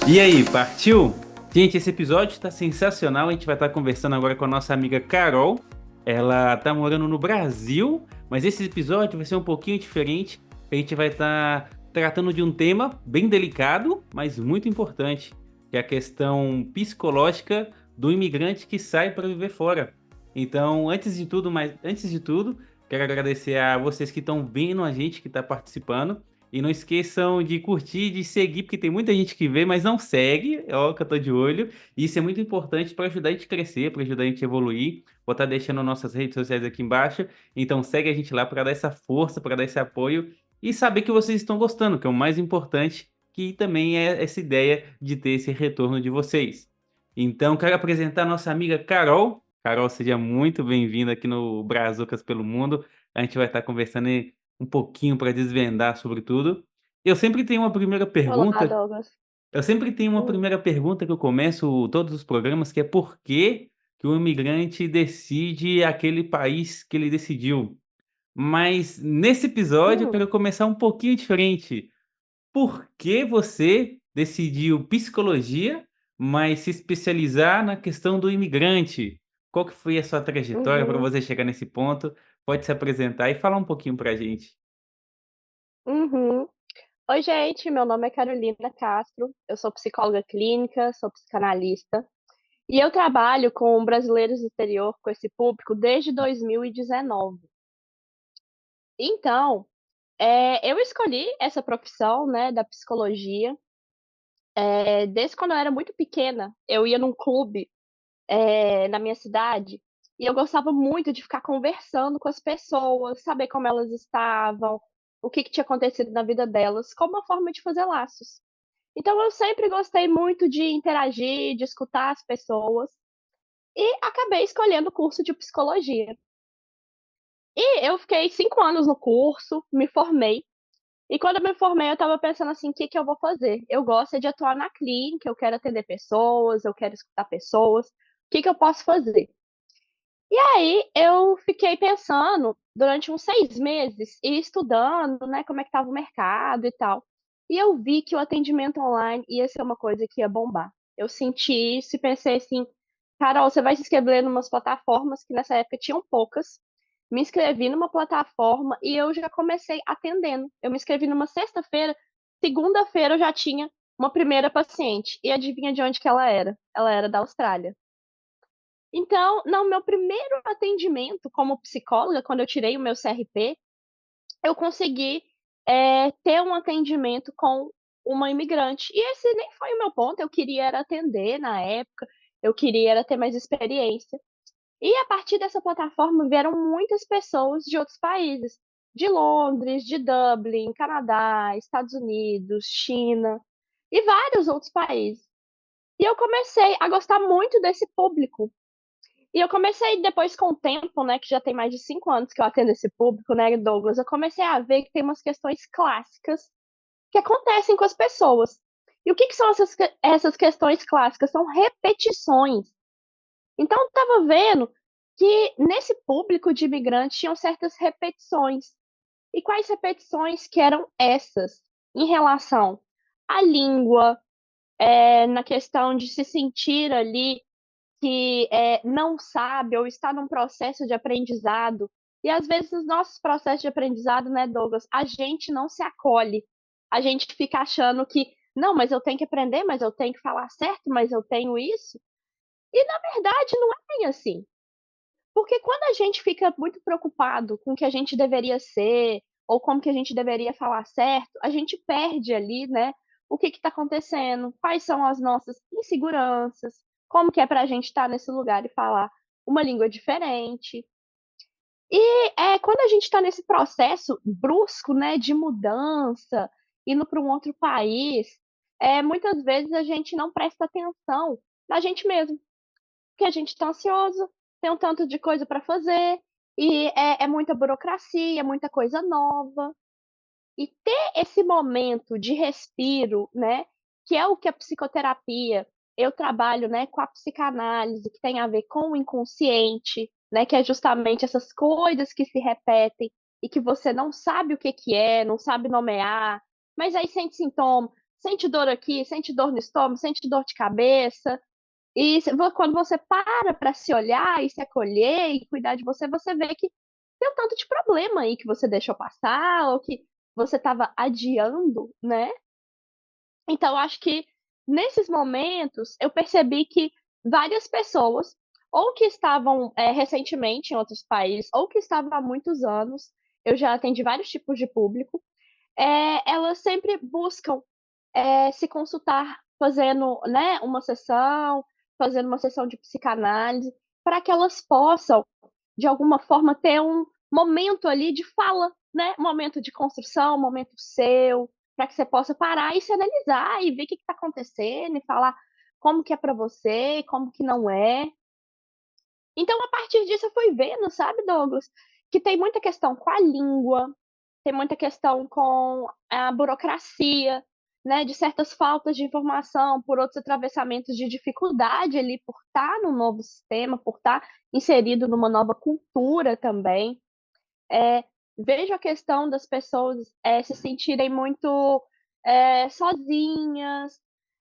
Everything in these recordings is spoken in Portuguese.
E aí, partiu? Gente, esse episódio está sensacional. A gente vai estar conversando agora com a nossa amiga Carol. Ela tá morando no Brasil, mas esse episódio vai ser um pouquinho diferente. A gente vai estar tratando de um tema bem delicado, mas muito importante, que é a questão psicológica do imigrante que sai para viver fora. Então, antes de tudo, quero agradecer a vocês que estão vendo a gente, que está participando. E não esqueçam de curtir, de seguir, porque tem muita gente que vê, mas não segue. É ó, que eu tô de olho. E isso é muito importante para ajudar a gente a crescer, para ajudar a gente a evoluir. Vou estar deixando nossas redes sociais aqui embaixo. Então segue a gente lá para dar essa força, para dar esse apoio e saber que vocês estão gostando, que é o mais importante, que também é essa ideia de ter esse retorno de vocês. Então quero apresentar a nossa amiga Carol. Carol, seja muito bem-vinda aqui no Brazucas pelo Mundo. A gente vai estar conversando um pouquinho para desvendar sobre tudo. Eu sempre tenho uma primeira Olá, pergunta. Douglas. Eu sempre tenho uma Hum, primeira pergunta que eu começo todos os programas, que é por que o imigrante decide aquele país que ele decidiu. Mas nesse episódio eu hum, quero começar um pouquinho diferente. Por que você decidiu psicologia, mas se especializar na questão do imigrante? Qual que foi a sua trajetória para uhum, você chegar nesse ponto? Pode se apresentar e falar um pouquinho para a gente. uhum. Oi, gente, meu nome é Carolina Castro, eu sou psicóloga clínica, sou psicanalista, e eu trabalho com brasileiros do exterior, com esse público, desde 2019. Então, eu escolhi essa profissão, né, da psicologia, desde quando eu era muito pequena. Eu ia num clube, na minha cidade, e eu gostava muito de ficar conversando com as pessoas, saber como elas estavam, o que que tinha acontecido na vida delas, como uma forma de fazer laços. Então eu sempre gostei muito de interagir, de escutar as pessoas, e acabei escolhendo o curso de psicologia. E eu fiquei 5 anos no curso, me formei, e quando eu me formei eu estava pensando assim: "O que que eu vou fazer? Eu gosto é de atuar na clínica, eu quero atender pessoas, eu quero escutar pessoas, o que que eu posso fazer?". E aí eu fiquei pensando durante uns 6 meses e estudando, né, como é que estava o mercado e tal. E eu vi que o atendimento online ia ser uma coisa que ia bombar. Eu senti isso e pensei assim: "Carol, você vai se inscrever numas plataformas", que nessa época tinham poucas. Me inscrevi numa plataforma e eu já comecei atendendo. Eu me inscrevi numa sexta-feira, segunda-feira eu já tinha uma primeira paciente. E adivinha de onde que ela era? Ela era da Austrália. Então, no meu primeiro atendimento como psicóloga, quando eu tirei o meu CRP, eu consegui, ter um atendimento com uma imigrante. E esse nem foi o meu ponto, eu queria era atender na época, eu queria era ter mais experiência. E a partir dessa plataforma vieram muitas pessoas de outros países, de Londres, de Dublin, Canadá, Estados Unidos, China e vários outros países. E eu comecei a gostar muito desse público. E eu comecei depois com o tempo, né, que já tem mais de 5 anos que eu atendo esse público, né, Douglas, eu comecei a ver que tem umas questões clássicas que acontecem com as pessoas. E o que que são essas questões clássicas? São repetições. Então eu estava vendo que nesse público de imigrantes tinham certas repetições. E quais repetições que eram essas? Em relação à língua, na questão de se sentir ali que, não sabe ou está num processo de aprendizado. E às vezes nos nossos processos de aprendizado, né, Douglas, a gente não se acolhe. A gente fica achando que: "Não, mas eu tenho que aprender, mas eu tenho que falar certo, mas eu tenho isso". E na verdade não é bem assim. Porque quando a gente fica muito preocupado com o que a gente deveria ser, ou como que a gente deveria falar certo, a gente perde ali, né, o que está acontecendo, quais são as nossas inseguranças, como que é para a gente estar nesse lugar e falar uma língua diferente. E, quando a gente está nesse processo brusco, né, de mudança, indo para um outro país, muitas vezes a gente não presta atenção na gente mesmo. Porque a gente está ansioso, tem um tanto de coisa para fazer, e é muita burocracia, é muita coisa nova. E ter esse momento de respiro, né, que é o que a psicoterapia eu trabalho, né, com a psicanálise, que tem a ver com o inconsciente, né, que é justamente essas coisas que se repetem e que você não sabe o que que é, não sabe nomear, mas aí sente sintoma. sente dor aqui, sente dor no estômago, sente dor de cabeça. E quando você para se olhar e se acolher e cuidar de você, você vê que tem um tanto de problema aí que você deixou passar ou que você estava adiando, né? Então, eu acho que nesses momentos eu percebi que várias pessoas, ou que estavam recentemente em outros países, ou que estavam há muitos anos, eu já atendi vários tipos de público, elas sempre buscam se consultar fazendo, né, fazendo uma sessão de psicanálise, para que elas possam, de alguma forma, ter um momento ali de fala, né? Um momento de construção, um momento seu, para que você possa parar e se analisar e ver o que está acontecendo e falar como que é para você, como que não é. Então, a partir disso, eu fui vendo, sabe, Douglas, que tem muita questão com a língua, tem muita questão com a burocracia, né, de certas faltas de informação, por outros atravessamentos de dificuldade ali, por estar num novo sistema, por estar inserido numa nova cultura também. Vejo a questão das pessoas se sentirem muito sozinhas,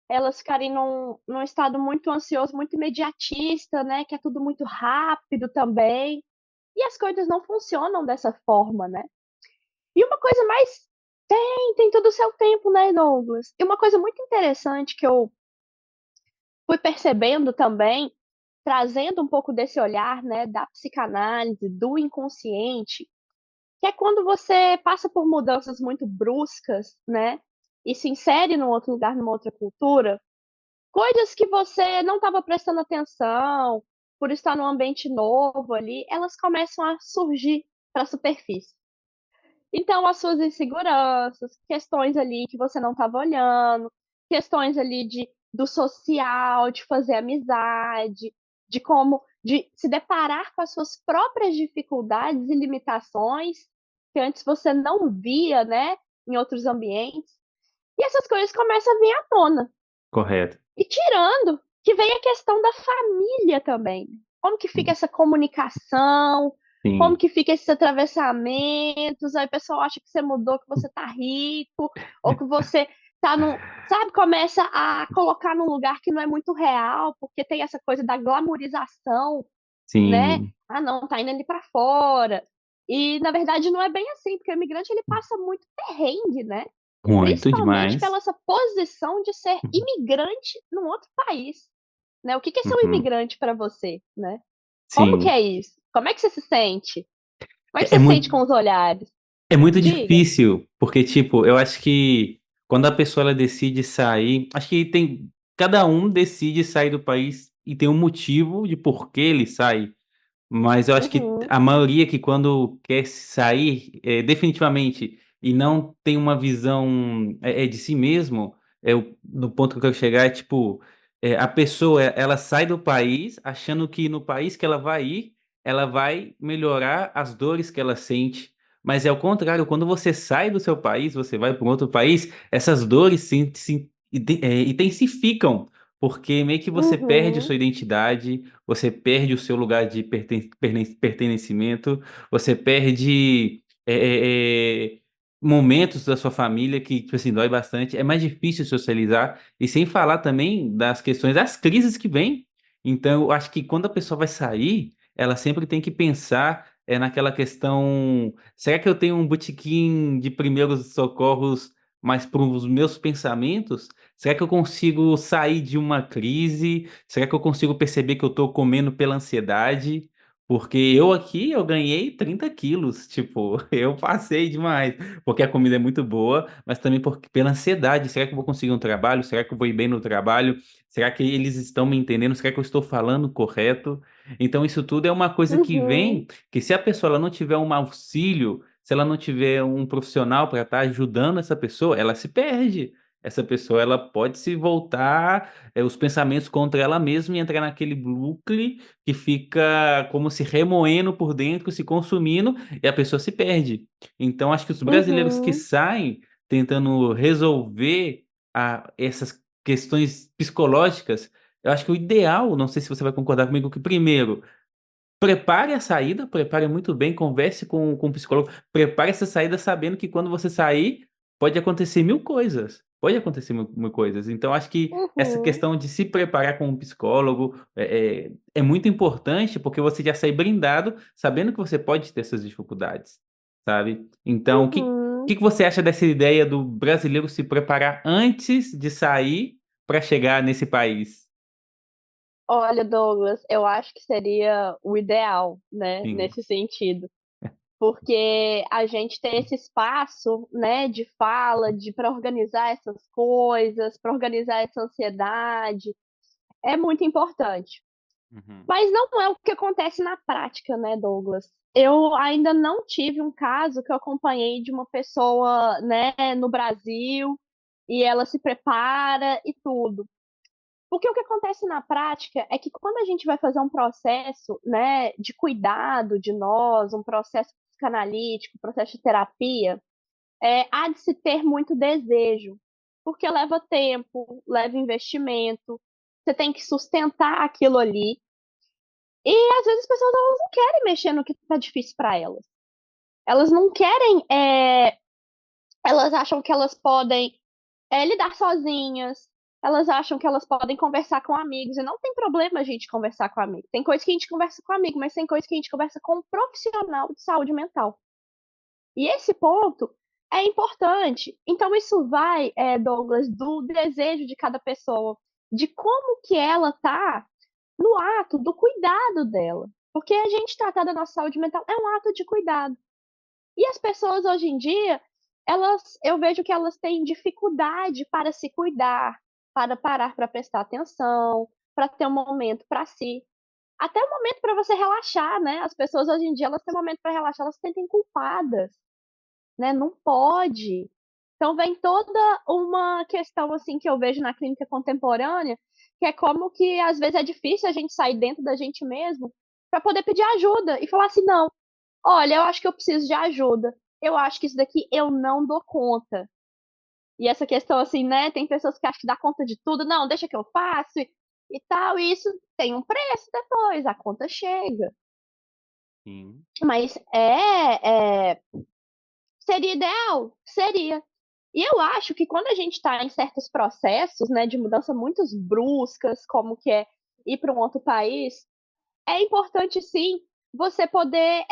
elas ficarem num estado muito ansioso, muito imediatista, né? Que é tudo muito rápido também. E as coisas não funcionam dessa forma, né? E uma coisa mais. Tem todo o seu tempo, né, Douglas? E uma coisa muito interessante que eu fui percebendo também, trazendo um pouco desse olhar, né, da psicanálise, do inconsciente, que é quando você passa por mudanças muito bruscas, né, e se insere num outro lugar, numa outra cultura, coisas que você não estava prestando atenção, por estar num ambiente novo ali, elas começam a surgir para a superfície. Então, as suas inseguranças, questões ali que você não estava olhando, questões ali do social, de fazer amizade, de se deparar com as suas próprias dificuldades e limitações que antes você não via, né, em outros ambientes. E essas coisas começam a vir à tona. Correto. E tirando que vem a questão da família também. Como que fica essa comunicação? Como Sim. que fica esses atravessamentos? Aí o pessoal acha que você mudou, que você tá rico, ou que você tá num. Sabe, começa a colocar num lugar que não é muito real, porque tem essa coisa da glamorização, né? Sim. Ah, não, tá indo ali pra fora. E na verdade não é bem assim, porque o imigrante ele passa muito perrengue, né? Muito Principalmente pela demais. essa posição de ser imigrante num outro país, né. O que que é ser um Uhum. imigrante para você, né? Como que Sim. é isso? Como é que você se sente? Como é que É, é você se sente muito, com os olhares? é muito Diga. difícil, porque, tipo, eu acho que quando a pessoa ela decide sair, acho que tem. Cada um decide sair do país e tem um motivo de por que ele sai. Mas eu acho que Uhum, a maioria que quando quer sair definitivamente e não tem uma visão de si mesmo, no ponto que eu quero chegar é tipo, a pessoa ela sai do país achando que no país que ela vai ir, ela vai melhorar as dores que ela sente. Mas é o contrário, quando você sai do seu país, você vai para um outro país, essas dores intensificam, porque meio que você perde a uhum, sua identidade, você perde o seu lugar de pertencimento, você perde momentos da sua família que, tipo assim, dói bastante. É mais difícil socializar, e sem falar também das questões, das crises que vêm. Então, eu acho que quando a pessoa vai sair, ela sempre tem que pensar naquela questão: será que eu tenho um botequim de primeiros socorros mais para os meus pensamentos? Será que eu consigo sair de uma crise? Será que eu consigo perceber que eu tô comendo pela ansiedade? Porque eu aqui, eu ganhei 30 quilos, tipo, eu passei demais, porque a comida é muito boa, mas também pela ansiedade. Será que eu vou conseguir um trabalho? Será que eu vou ir bem no trabalho? Será que eles estão me entendendo? Será que eu estou falando correto? Então, isso tudo é uma coisa que uhum, vem, que se a pessoa ela não tiver um auxílio, se ela não tiver um profissional para estar ajudando essa pessoa, ela se perde. Essa pessoa ela pode se voltar, os pensamentos contra ela mesma e entrar naquele bucle que fica como se remoendo por dentro, se consumindo, e a pessoa se perde. Então acho que os brasileiros que uhum, saem tentando resolver essas questões psicológicas, eu acho que o ideal, não sei se você vai concordar comigo, que primeiro prepare a saída, prepare muito bem, converse com o psicólogo, prepare essa saída sabendo que quando você sair, pode acontecer mil coisas. pode acontecer coisas. Então, acho que essa Uhum, questão de se preparar com um psicólogo é muito importante, porque você já sai brindado sabendo que você pode ter essas dificuldades, sabe? Então, uhum. que você acha dessa ideia do brasileiro se preparar antes de sair para chegar nesse país? Olha, Douglas, eu acho que seria o ideal, né, Sim. nesse sentido. Porque a gente tem esse espaço, né, de fala, de para organizar essas coisas, para organizar essa ansiedade, é muito importante. Uhum. Mas não é o que acontece na prática, né, Douglas? Eu ainda não tive um caso que eu acompanhei de uma pessoa, né, no Brasil e ela se prepara e tudo. Porque o que acontece na prática é que quando a gente vai fazer um processo, né, de cuidado de nós, um processo psicanalítico, um processo de terapia, há de se ter muito desejo, porque leva tempo, leva investimento, você tem que sustentar aquilo ali. E às vezes as pessoas elas não querem mexer no que está difícil para elas. Elas não querem, elas acham que elas podem lidar sozinhas, elas acham que elas podem conversar com amigos, e não tem problema a gente conversar com amigo. Tem coisa que a gente conversa com amigo, mas tem coisa que a gente conversa com um profissional de saúde mental. E esse ponto é importante. Então, isso vai, Douglas, do desejo de cada pessoa, de como que ela tá no ato do cuidado dela. Porque a gente tratar da nossa saúde mental é um ato de cuidado. E as pessoas hoje em dia, eu vejo que elas têm dificuldade para se cuidar, para parar para prestar atenção, para ter um momento para si. Até um momento para você relaxar, né? As pessoas hoje em dia, elas têm um momento para relaxar, elas se sentem culpadas, né? Não pode. Então vem toda uma questão assim que eu vejo na clínica contemporânea, que é como que às vezes é difícil a gente sair dentro da gente mesmo para poder pedir ajuda e falar assim, não, olha, eu acho que eu preciso de ajuda. Eu acho que isso daqui eu não dou conta. E essa questão assim, né, tem pessoas que acham que dá conta de tudo, não, deixa que eu faço e tal, e isso tem um preço depois, a conta chega. Sim. Mas seria ideal? Seria. E eu acho que quando a gente está em certos processos, né, de mudança muito bruscas, como que é ir para um outro país, é importante sim você poder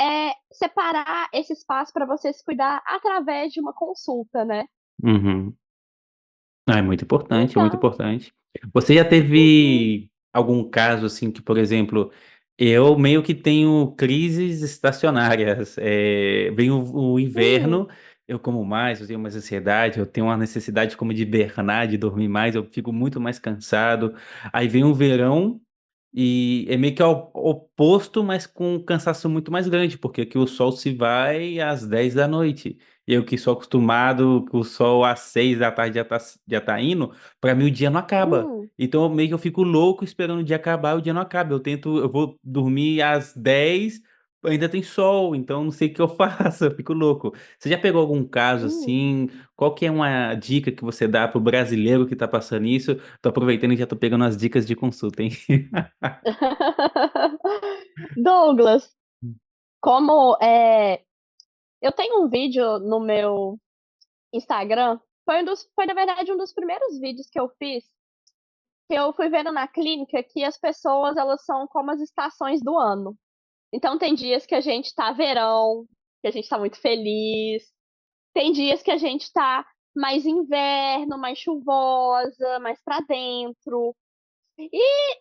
separar esse espaço para você se cuidar através de uma consulta, né? Uhum. Ah, é muito importante, é muito Então, importante. Você já uhum, teve algum caso assim que, por exemplo, eu meio que tenho crises estacionárias. Vem o hum, inverno, eu como mais, eu tenho mais ansiedade, eu tenho uma necessidade como de hibernar, de dormir mais, eu fico muito mais cansado. Aí vem o verão. E é meio que ao oposto, mas com um cansaço muito mais grande, porque aqui o sol se vai às 10 da noite. Eu que sou acostumado que o sol às 6 da tarde já tá indo, para mim o dia não acaba. hum. Então meio que eu fico louco esperando o dia acabar e o dia não acaba. Eu vou dormir às 10, ainda tem sol, então não sei o que eu faço, eu fico louco. Você já pegou algum caso Hum. assim? Qual que é uma dica que você dá pro brasileiro que tá passando isso? Tô aproveitando e já tô pegando as dicas de consulta, hein? Douglas, como eu tenho um vídeo no meu Instagram, foi na verdade um dos primeiros vídeos que eu fiz, que eu fui vendo na clínica que as pessoas elas são como as estações do ano. Então tem dias que a gente tá verão, que a gente tá muito feliz, tem dias que a gente tá mais inverno, mais chuvosa, mais pra dentro. E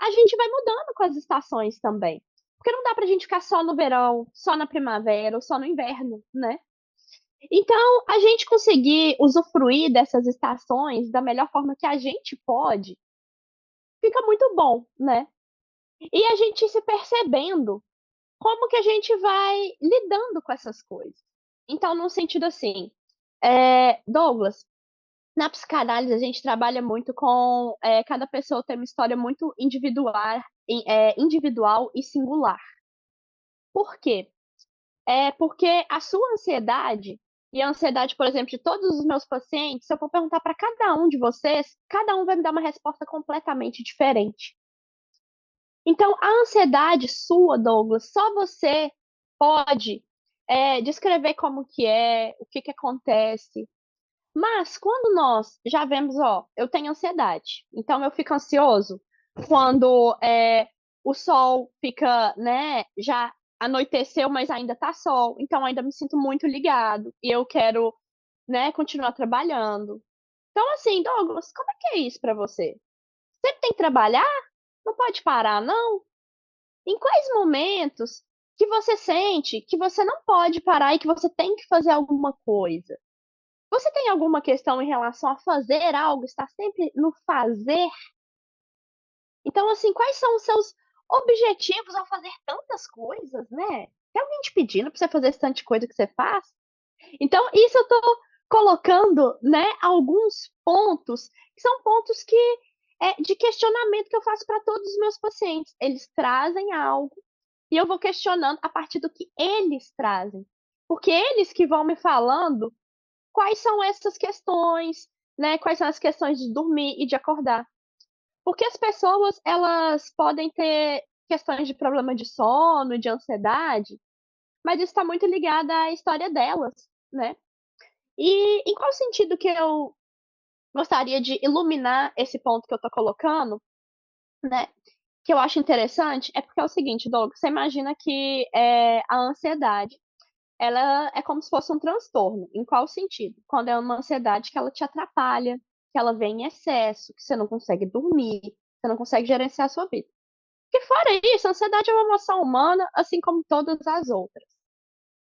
a gente vai mudando com as estações também. Porque não dá pra gente ficar só no verão, só na primavera ou só no inverno, né? Então, a gente conseguir usufruir dessas estações da melhor forma que a gente pode, fica muito bom, né? E a gente se percebendo como que a gente vai lidando com essas coisas. Então, num sentido assim, Douglas, na psicanálise a gente trabalha muito com cada pessoa tem uma história muito individual e singular. Por quê? Porque a sua ansiedade e a ansiedade, por exemplo, de todos os meus pacientes, se eu for perguntar para cada um de vocês, cada um vai me dar uma resposta completamente diferente. Então, a ansiedade sua, Douglas, só você pode descrever como que é, o que que acontece. Mas quando nós já vemos, ó, eu tenho ansiedade, então eu fico ansioso quando o sol fica, né, já anoiteceu, mas ainda tá sol, então ainda me sinto muito ligado e eu quero, né, continuar trabalhando. Então, assim, Douglas, como é que é isso pra você? Sempre tem que trabalhar? Não pode parar, não? Em quais momentos que você sente que você não pode parar e que você tem que fazer alguma coisa? Você tem alguma questão em relação a fazer algo, estar sempre no fazer? Então, assim, quais são os seus objetivos ao fazer tantas coisas, né? Tem alguém te pedindo pra você fazer esse tanto de coisa que você faz? Então, isso eu tô colocando, né, alguns pontos, que são pontos que de questionamento que eu faço para todos os meus pacientes. Eles trazem algo e eu vou questionando a partir do que eles trazem. Porque eles que vão me falando quais são essas questões, né? Quais são as questões de dormir e de acordar. Porque as pessoas, elas podem ter questões de problema de sono, de ansiedade, mas isso está muito ligado à história delas, né? E em qual sentido que eu gostaria de iluminar esse ponto que eu tô colocando, né? Que eu acho interessante, é porque é o seguinte, Douglas, você imagina que a ansiedade ela é como se fosse um transtorno. Em qual sentido? Quando é uma ansiedade que ela te atrapalha, que ela vem em excesso, que você não consegue dormir, você não consegue gerenciar a sua vida. Porque fora isso, a ansiedade é uma emoção humana, assim como todas as outras.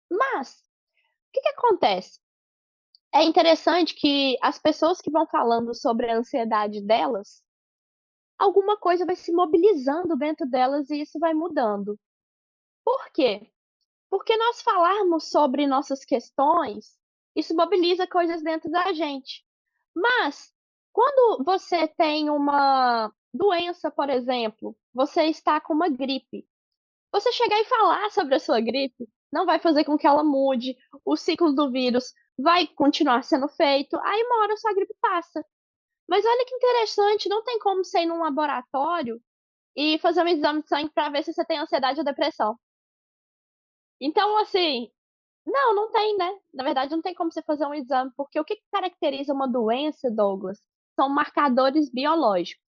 Mas, o que que acontece? É interessante que as pessoas que vão falando sobre a ansiedade delas, alguma coisa vai se mobilizando dentro delas e isso vai mudando. Por quê? Porque nós falarmos sobre nossas questões, isso mobiliza coisas dentro da gente. Mas, quando você tem uma doença, por exemplo, você está com uma gripe, você chegar e falar sobre a sua gripe não vai fazer com que ela mude, o ciclo do vírus vai continuar sendo feito, aí uma hora a sua gripe passa. Mas olha que interessante, não tem como você ir num laboratório e fazer um exame de sangue para ver se você tem ansiedade ou depressão. Então, assim, não tem, né. Na verdade, não tem como você fazer um exame, porque o que que caracteriza uma doença, Douglas, são marcadores biológicos.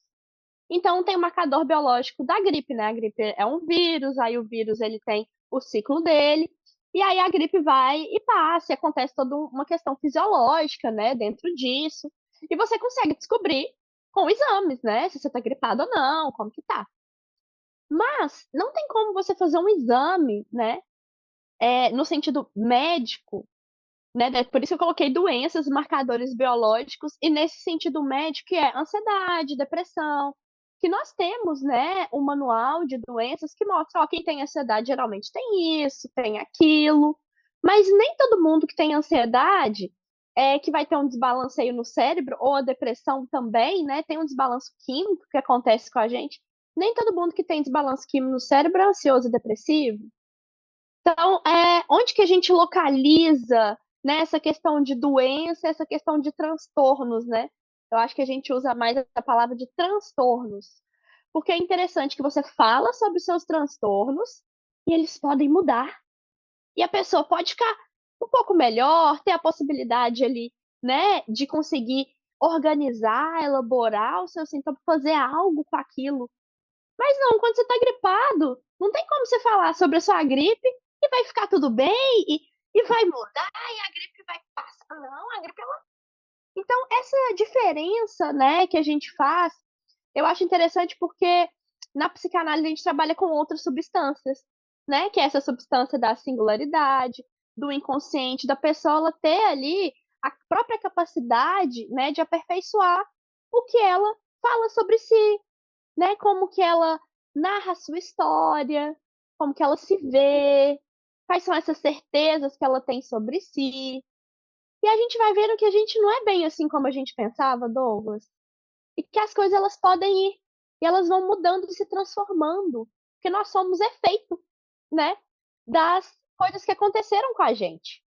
Então tem o marcador biológico da gripe, né, a gripe é um vírus, aí o vírus ele tem o ciclo dele, e aí a gripe vai e passa, e acontece toda uma questão fisiológica, né, dentro disso, e você consegue descobrir com exames, né, se você tá gripado ou não, como que tá. Mas não tem como você fazer um exame, né, no sentido médico, né, por isso que eu coloquei doenças, marcadores biológicos, e nesse sentido médico que é ansiedade, depressão, que nós temos, né, um manual de doenças que mostra, ó, quem tem ansiedade geralmente tem isso, tem aquilo, mas nem todo mundo que tem ansiedade que vai ter um desbalanceio no cérebro, ou a depressão também, né, tem um desbalanço químico que acontece com a gente. Nem todo mundo que tem desbalanço químico no cérebro é ansioso e depressivo. Então, onde que a gente localiza, né, essa questão de doença, essa questão de transtornos, né? Eu acho que a gente usa mais a palavra de transtornos, porque é interessante que você fala sobre os seus transtornos e eles podem mudar. E a pessoa pode ficar um pouco melhor, ter a possibilidade ali, né, de conseguir organizar, elaborar o seu sintoma, fazer algo com aquilo. Mas não, quando você tá gripado, não tem como você falar sobre a sua gripe e vai ficar tudo bem e vai mudar e a gripe vai passar. Não, a gripe ela. Então, essa diferença, né, que a gente faz, eu acho interessante porque na psicanálise a gente trabalha com outras substâncias, né, que é essa substância da singularidade, do inconsciente, da pessoa ela ter ali a própria capacidade, né, de aperfeiçoar o que ela fala sobre si, né, como que ela narra a sua história, como que ela se vê, quais são essas certezas que ela tem sobre si. E a gente vai vendo que a gente não é bem assim como a gente pensava, Douglas, e que as coisas elas podem ir e elas vão mudando e se transformando, porque nós somos efeito, né, das coisas que aconteceram com a gente.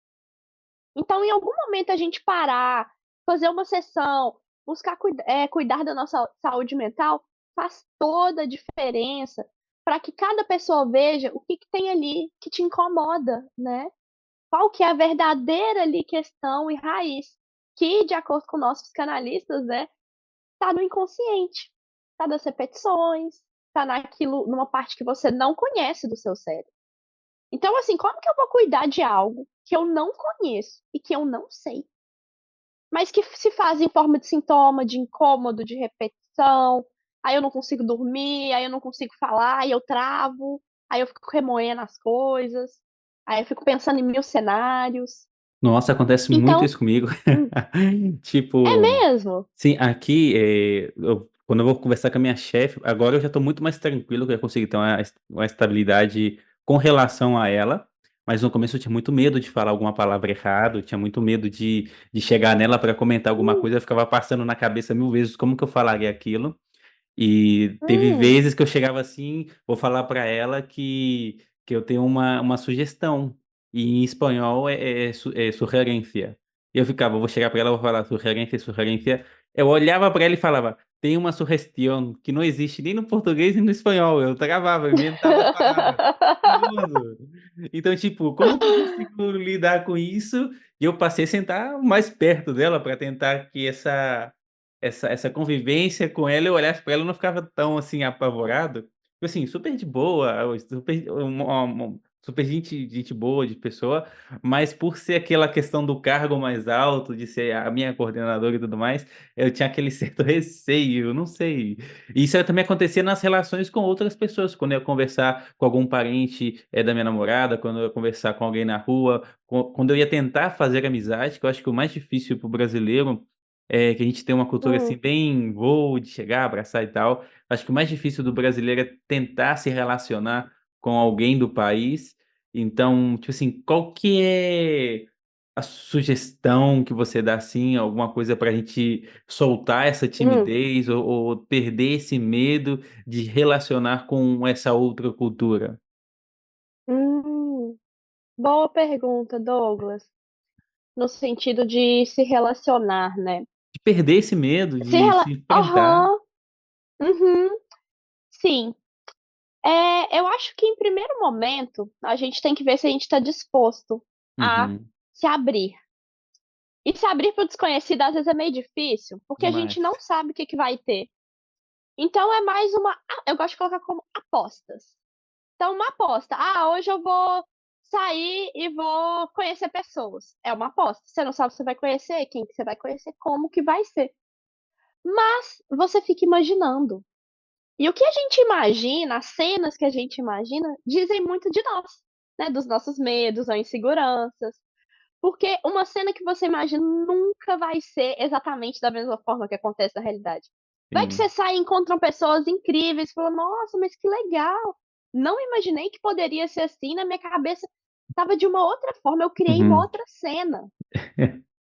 Então, em algum momento a gente parar, fazer uma sessão, buscar cuidar da nossa saúde mental, faz toda a diferença para que cada pessoa veja o que que tem ali que te incomoda, né. Qual que é a verdadeira ali questão e raiz. que, de acordo com nossos psicanalistas, né, tá no inconsciente, tá das repetições, tá naquilo, numa parte que você não conhece do seu cérebro. Então, assim, como que eu vou cuidar de algo que eu não conheço e que eu não sei, mas que se faz em forma de sintoma, de incômodo, de repetição, aí eu não consigo dormir, aí eu não consigo falar, aí eu travo, aí eu fico remoendo as coisas, aí eu fico pensando em mil cenários. Nossa, acontece muito Então, isso comigo. hum, é Tipo, mesmo? sim, aqui, quando eu vou conversar com a minha chefe, agora eu já tô muito mais tranquilo, que eu consigo ter uma estabilidade com relação a ela. Mas no começo eu tinha muito medo de falar alguma palavra errada, eu tinha muito medo de chegar nela para comentar alguma Hum, coisa, eu ficava passando na cabeça mil vezes como que eu falaria aquilo. E teve hum, vezes que eu chegava assim, vou falar para ela que eu tenho uma sugestão. E em espanhol é sugerência. E eu ficava, vou chegar para ela, vou falar sugerência, sugerência. Eu olhava para ela e falava, tem uma sugestão que não existe nem no português nem no espanhol. Eu travava, eu inventava as palavras. Nervoso. Então, tipo, como que eu consigo lidar com isso? E eu passei a sentar mais perto dela para tentar que essa convivência com ela, eu olhasse pra ela, eu não ficava tão, assim, apavorado. Tipo assim, super de boa, super gente boa, de pessoa, mas por ser aquela questão do cargo mais alto, de ser a minha coordenadora e tudo mais, eu tinha aquele certo receio, não sei. Isso aí também acontecia nas relações com outras pessoas, quando eu ia conversar com algum parente, da minha namorada, quando eu ia conversar com alguém na rua, quando eu ia tentar fazer amizade, que eu acho que o mais difícil para o brasileiro que a gente tem uma cultura, assim, hum, bem voo, de chegar, abraçar e tal. Acho que o mais difícil do brasileiro é tentar se relacionar com alguém do país. Então, tipo assim, qual que é a sugestão que você dá, assim, alguma coisa pra gente soltar essa hum, timidez ou perder esse medo de relacionar com essa outra cultura? hum. Boa pergunta, Douglas. No sentido de se relacionar, né. De perder esse medo Se de rela se enfrentar. Aham, uhum, sim. Eu acho que em primeiro momento, a gente tem que ver se a gente tá disposto a Uhum, se abrir. E se abrir para o desconhecido, às vezes, é meio difícil, porque a gente demais. não sabe o que que vai ter. Então é mais eu gosto de colocar como apostas. Então, uma aposta: "Ah, hoje eu vou sair e vou conhecer pessoas". É uma aposta. Você não sabe se você vai conhecer, quem que você vai conhecer, como que vai ser. Mas você fica imaginando. E o que a gente imagina, as cenas que a gente imagina, dizem muito de nós, né, dos nossos medos ou inseguranças. Porque uma cena que você imagina nunca vai ser exatamente da mesma forma que acontece na realidade. Vai que Sim. você sai e encontra pessoas incríveis, fala: "Nossa, mas que legal! Não imaginei que poderia ser assim, na minha cabeça estava de uma outra forma, eu criei uma Uhum. outra cena".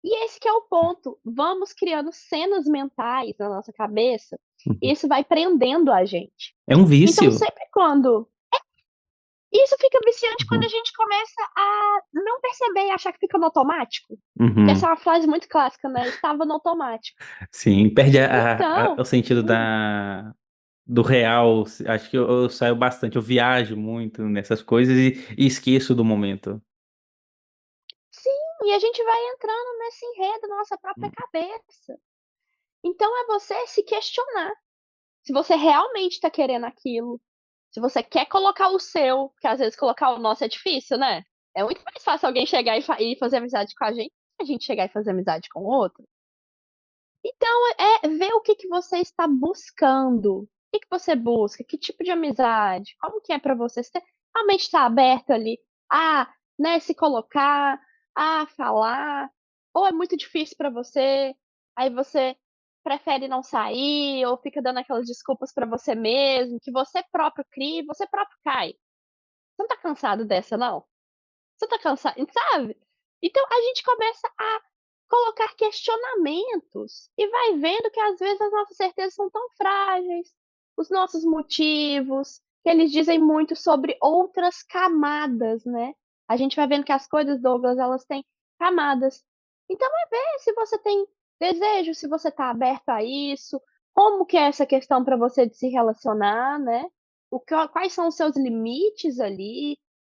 E esse que é o ponto, vamos criando cenas mentais na nossa cabeça, e isso vai prendendo a gente. É um Então vício. sempre quando isso fica viciante quando a Uhum. gente começa a não perceber e achar que fica no automático. Que essa Uhum. é uma frase muito clássica, né, estava no automático. Sim, perde Então o sentido hum, do real. Acho que eu saio bastante, eu viajo muito nessas coisas e esqueço do momento. sim, e a gente vai entrando nesse enredo na nossa própria cabeça. Então é você se questionar, se você realmente está querendo aquilo, se você quer colocar o seu, porque às vezes colocar o nosso é difícil, né. É muito mais fácil alguém chegar e fazer amizade com a gente chegar e fazer amizade com o outro. Então é ver o que que você está buscando. O que que você busca? Que tipo de amizade? Como que é pra você? Você realmente está aberto ali a, né, se colocar, a falar, ou é muito difícil pra você, aí você prefere não sair ou fica dando aquelas desculpas pra você mesmo, que você próprio cria e você próprio cai. Você não tá cansado dessa não? Você tá cansado, sabe? Então a gente começa a colocar questionamentos e vai vendo que às vezes as nossas certezas são tão frágeis, os nossos motivos, que eles dizem muito sobre outras camadas, né? A gente vai vendo que as coisas, Douglas, elas têm camadas. Então é ver se você tem desejo, se você está aberto a isso, como que é essa questão para você de se relacionar, né? Quais são os seus limites ali,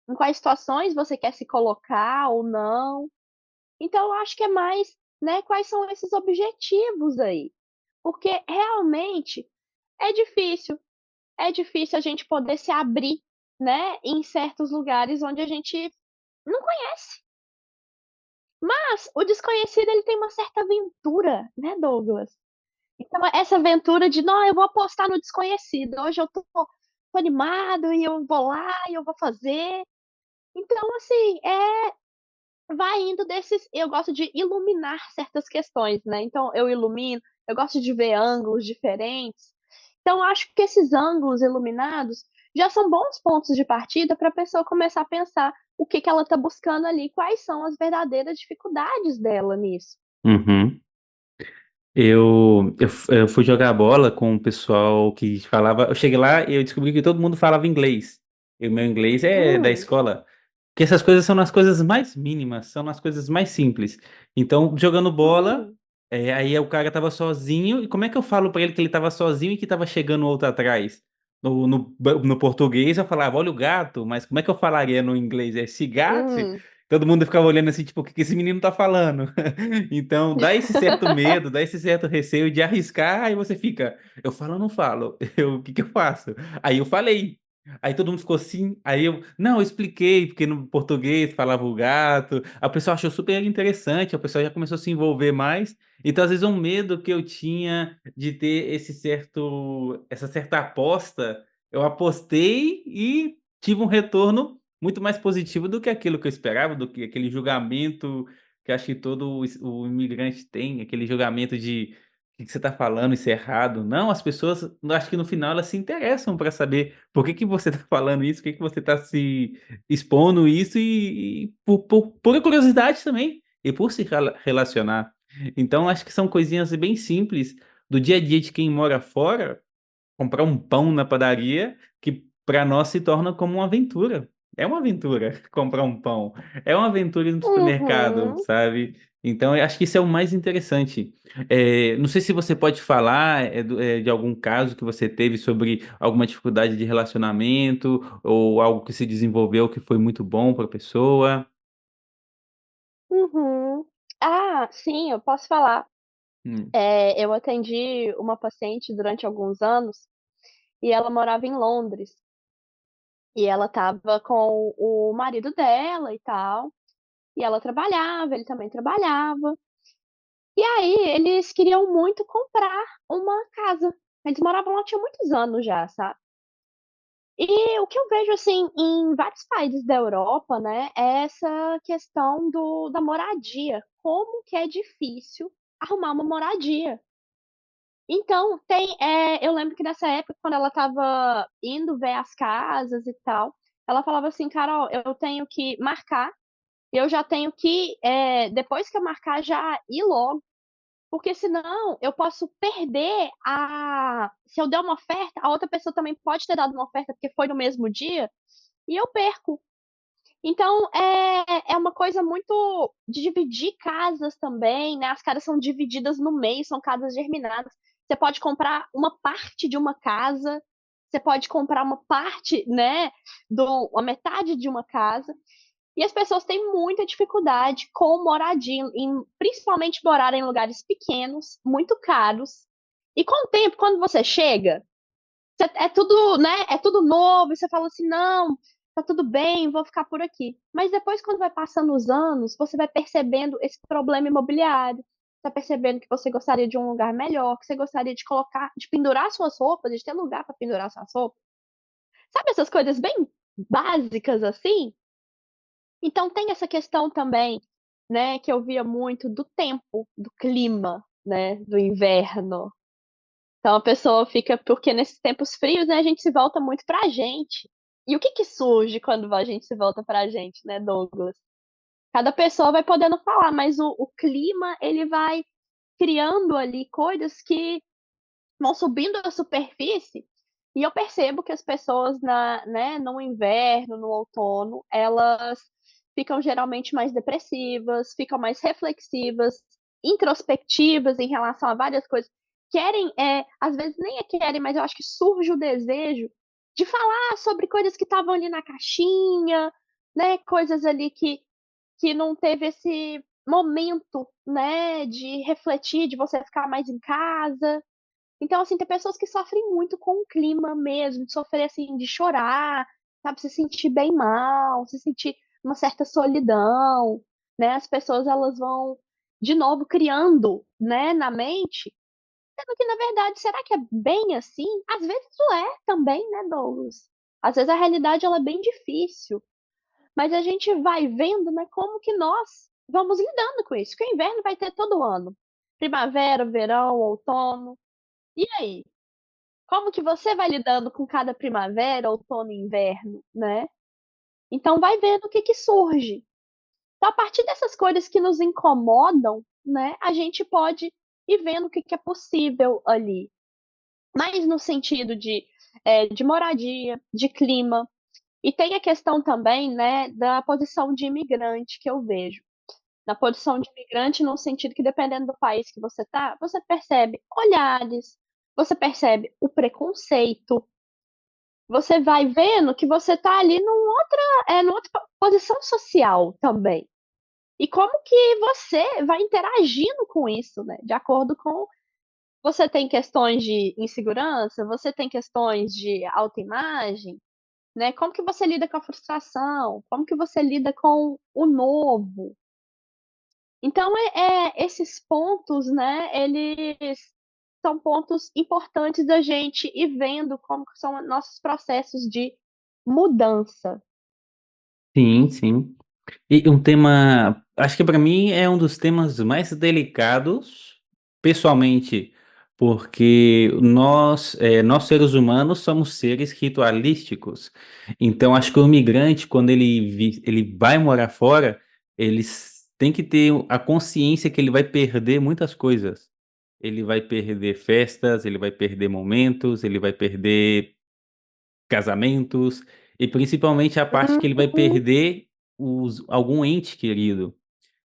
em quais situações você quer se colocar ou não. Então eu acho que é mais né, quais são esses objetivos aí. Porque realmente é difícil, é difícil a gente poder se abrir, né, em certos lugares onde a gente não conhece. Mas o desconhecido ele tem uma certa aventura, né, Douglas? Então essa aventura de: "Não, eu vou apostar no desconhecido, hoje eu tô animado e eu vou lá e eu vou fazer". Então assim, vai indo desses eu gosto de iluminar certas questões, né, então eu ilumino, eu gosto de ver ângulos diferentes. Então acho que esses ângulos iluminados já são bons pontos de partida para a pessoa começar a pensar o que que ela está buscando ali, quais são as verdadeiras dificuldades dela nisso. Uhum. Eu fui jogar bola com o pessoal que falava. Eu cheguei lá e eu descobri que todo mundo falava inglês. E o meu inglês é da Hum, escola. Que essas coisas são nas coisas mais mínimas, são nas coisas mais simples. Então, jogando bola, hum, aí o cara tava sozinho. E como é que eu falo pra ele que ele tava sozinho e que tava chegando outro atrás? No português eu falava, olha o gato, mas como é que eu falaria no inglês? É esse gato? hum. Todo mundo ficava olhando assim, tipo, o que que esse menino tá falando? Então, dá esse certo medo, dá esse certo receio de arriscar, aí você fica, eu falo ou não falo? O que que eu faço? Aí eu falei. Aí todo mundo ficou assim, aí eu, não, eu expliquei, porque no português falava o gato, a pessoa achou super interessante, a pessoa já começou a se envolver mais, então às vezes um medo que eu tinha de ter essa certa aposta, eu apostei e tive um retorno muito mais positivo do que aquilo que eu esperava, do que aquele julgamento que acho que todo o imigrante tem, aquele julgamento de o que que você está falando, isso é errado. Não, as pessoas, eu acho que no final elas se interessam para saber por que que você está falando isso, por que que você está se expondo isso e por pura curiosidade também, e por se relacionar. Então, acho que são coisinhas bem simples do dia a dia de quem mora fora, comprar um pão na padaria, que para nós se torna como uma aventura. É uma aventura comprar um pão. É uma aventura ir no supermercado, Uhum, sabe? Então, eu acho que isso é o mais interessante. Não sei se você pode falar de algum caso que você teve sobre alguma dificuldade de relacionamento ou algo que se desenvolveu que foi muito bom para a pessoa. uhum. Ah, sim, eu posso falar. Hum. Eu atendi uma paciente durante alguns anos, e ela morava em Londres, e ela estava com o marido dela e tal, e ela trabalhava, ele também trabalhava. E aí eles queriam muito comprar uma casa. Eles moravam lá tinha muitos anos já, sabe. E o que eu vejo, assim, em vários países da Europa, né, é essa questão da moradia, como que é difícil arrumar uma moradia. Então eu lembro que nessa época quando ela estava indo ver as casas e tal, ela falava assim: "Carol, eu tenho que marcar, eu já tenho que, depois que eu marcar já ir logo, porque senão eu posso perder a se eu der uma oferta, a outra pessoa também pode ter dado uma oferta porque foi no mesmo dia, e eu perco". Então, é uma coisa muito de dividir casas também, né, as casas são divididas no meio, são casas germinadas. Você pode comprar uma parte de uma casa, você pode comprar uma parte, né, a metade de uma casa, e as pessoas têm muita dificuldade com moradia, principalmente morar em lugares pequenos, muito caros. E com o tempo, quando você chega é tudo, né, é tudo novo, e você fala assim: "Não, tá tudo bem, vou ficar por aqui". Mas depois quando vai passando os anos, você vai percebendo esse problema imobiliário, tá percebendo que você gostaria de um lugar melhor, que você gostaria de pendurar suas roupas, de ter lugar para pendurar suas roupas. Sabe essas coisas bem básicas, assim? Então tem essa questão também, né, que eu via muito do tempo, do clima, né, do inverno. Então a pessoa fica porque nesses tempos frios, né, a gente se volta muito pra gente. E o que que surge quando a gente se volta pra gente, né, Douglas? Cada pessoa vai podendo falar, mas o clima ele vai criando ali coisas que vão subindo a superfície, e eu percebo que as pessoas né, no inverno, no outono, elas ficam geralmente mais depressivas, ficam mais reflexivas, introspectivas em relação a várias coisas. Querem, às vezes nem querem, mas eu acho que surge o desejo de falar sobre coisas que estavam ali na caixinha, né, coisas ali que não teve esse momento, né, de refletir, de você ficar mais em casa. Então, assim, tem pessoas que sofrem muito com o clima mesmo, de sofrer, assim, de chorar, sabe, se sentir bem mal, se sentir uma certa solidão, né? As pessoas, elas vão, de novo, criando, né, na mente, sendo que, na verdade, será que é bem assim? Às vezes é também, né, Douglas? Às vezes a realidade, ela é bem difícil, mas a gente vai vendo, né, como que nós vamos lidando com isso, que o inverno vai ter todo ano. Primavera, verão, outono. E aí? Como que você vai lidando com cada primavera, outono e inverno, né? Então vai vendo o que que surge. Então, a partir dessas coisas que nos incomodam, né, a gente pode ir vendo o que que é possível ali. Mas no sentido de moradia, de clima. E tem a questão também, né, da posição de imigrante que eu vejo. Na posição de imigrante, no sentido que dependendo do país que você tá, você percebe olhares, você percebe o preconceito, você vai vendo que você tá ali numa outra posição social também. E como que você vai interagindo com isso, né? De acordo com você tem questões de insegurança, você tem questões de autoimagem, né? Como que você lida com a frustração? Como que você lida com o novo? Então, esses pontos, né, eles são pontos importantes da gente ir vendo como que são nossos processos de mudança. Sim, sim. E um tema, acho que para mim é um dos temas mais delicados, pessoalmente, porque nós seres humanos somos seres ritualísticos. Então acho que o imigrante, quando ele vai morar fora, tem que ter a consciência que ele vai perder muitas coisas. Ele vai perder festas, ele vai perder momentos, ele vai perder casamentos, e principalmente a parte que ele vai Uhum. perder algum ente querido.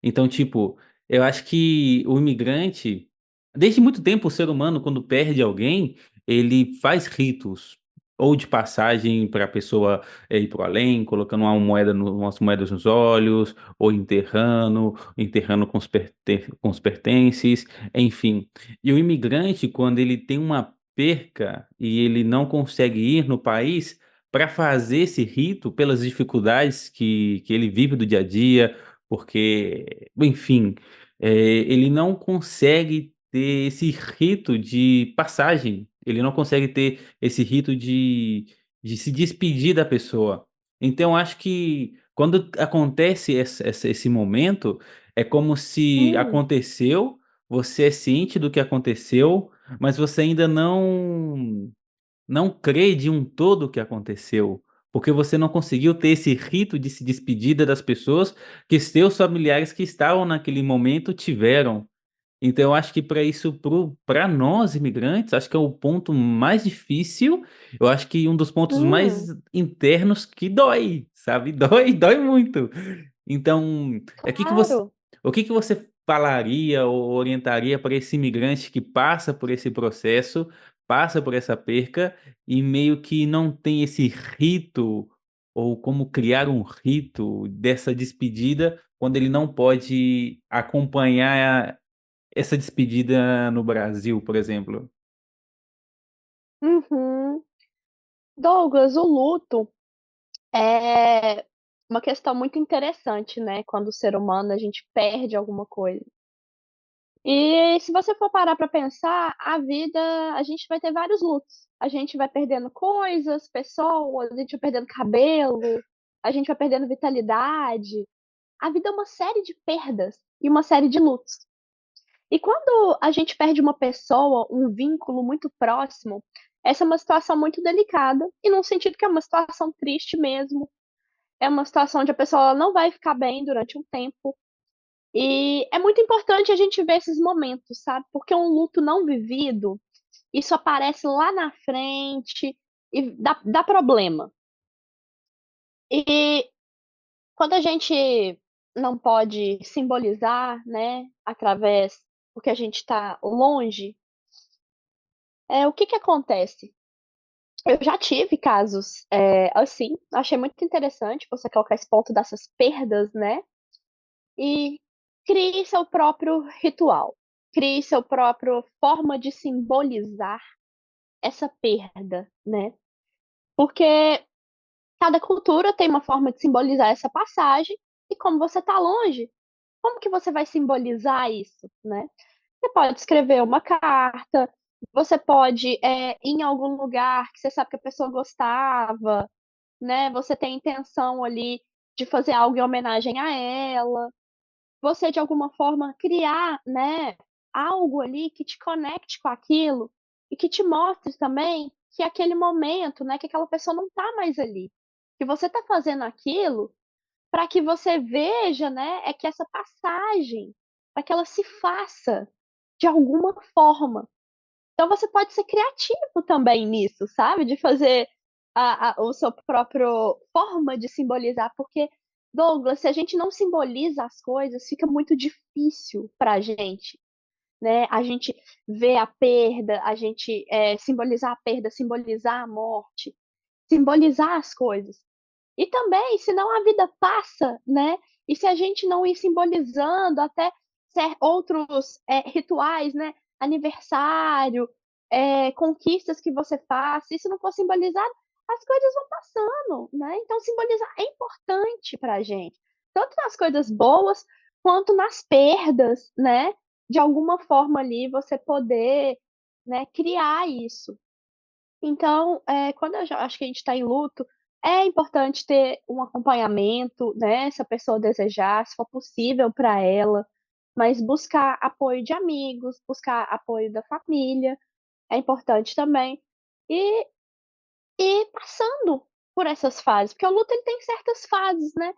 Então, tipo, eu acho que o imigrante, desde muito tempo, o ser humano, quando perde alguém, ele faz ritos, ou de passagem para a pessoa ir para o além, colocando umas moedas nos olhos, ou enterrando com os pertences, enfim. E o imigrante, quando ele tem uma perca e ele não consegue ir no país para fazer esse rito pelas dificuldades que ele vive do dia a dia, porque, enfim, ele não consegue ter esse rito de passagem, ele não consegue ter esse rito de se despedir da pessoa. Então, acho que quando acontece esse momento, é como se Hum, aconteceu, você é ciente do que aconteceu, mas você ainda não crê de um todo que aconteceu, porque você não conseguiu ter esse rito de se despedida das pessoas que seus familiares que estavam naquele momento tiveram. Então eu acho que para isso, para nós imigrantes, acho que é o ponto mais difícil, eu acho que um dos pontos mais hum, internos que dói, sabe? Dói muito. Então, claro. o que que você falaria ou orientaria para esse imigrante que passa por esse processo, passa por essa perca e meio que não tem esse rito ou como criar um rito dessa despedida quando ele não pode acompanhar essa despedida no Brasil, por exemplo? Uhum. Douglas, o luto é uma questão muito interessante, né? Quando o ser humano a gente perde alguma coisa. E se você for parar para pensar, a vida, a gente vai ter vários lutos. A gente vai perdendo coisas, pessoas, a gente vai perdendo cabelo, a gente vai perdendo vitalidade. A vida é uma série de perdas e uma série de lutos. E quando a gente perde uma pessoa, um vínculo muito próximo, essa é uma situação muito delicada, e num sentido que é uma situação triste mesmo. É uma situação onde a pessoa não vai ficar bem durante um tempo. E é muito importante a gente ver esses momentos, sabe? Porque um luto não vivido, isso aparece lá na frente e dá problema. E quando a gente não pode simbolizar, né, através porque a gente está longe, o que que acontece? Eu já tive casos assim, achei muito interessante você colocar esse ponto dessas perdas, né? crie seu próprio ritual, crie seu próprio forma de simbolizar essa perda, né. Porque cada cultura tem uma forma de simbolizar essa passagem, e como você está longe, como que você vai simbolizar isso, né? Você pode escrever uma carta, você pode, ir em algum lugar que você sabe que a pessoa gostava, né, você tem intenção ali de fazer algo em homenagem a ela. Você de alguma forma criar, né, algo ali que te conecte com aquilo, e que te mostre também que aquele momento, né, que aquela pessoa não tá mais ali, que você tá fazendo aquilo para que você veja, né, é que essa passagem, para que ela se faça de alguma forma. Então você pode ser criativo também nisso, sabe, de fazer a o seu próprio forma de simbolizar, porque, Douglas, se a gente não simboliza as coisas, fica muito difícil pra gente, né, a gente ver a perda, a gente, simbolizar a perda, simbolizar a morte, simbolizar as coisas. E também, senão a vida passa, né, e se a gente não ir simbolizando até outros, rituais, né, aniversário, conquistas que você faz, se isso não for simbolizado, as coisas vão passando, né, então simbolizar é importante pra gente, tanto nas coisas boas, quanto nas perdas, né, de alguma forma ali você poder, né, criar isso. Então, quando eu já acho que a gente está em luto, é importante ter um acompanhamento, né, se a pessoa desejar, se for possível para ela, mas buscar apoio de amigos, buscar apoio da família, é importante também. E ir passando por essas fases, porque o luto ele tem certas fases, né.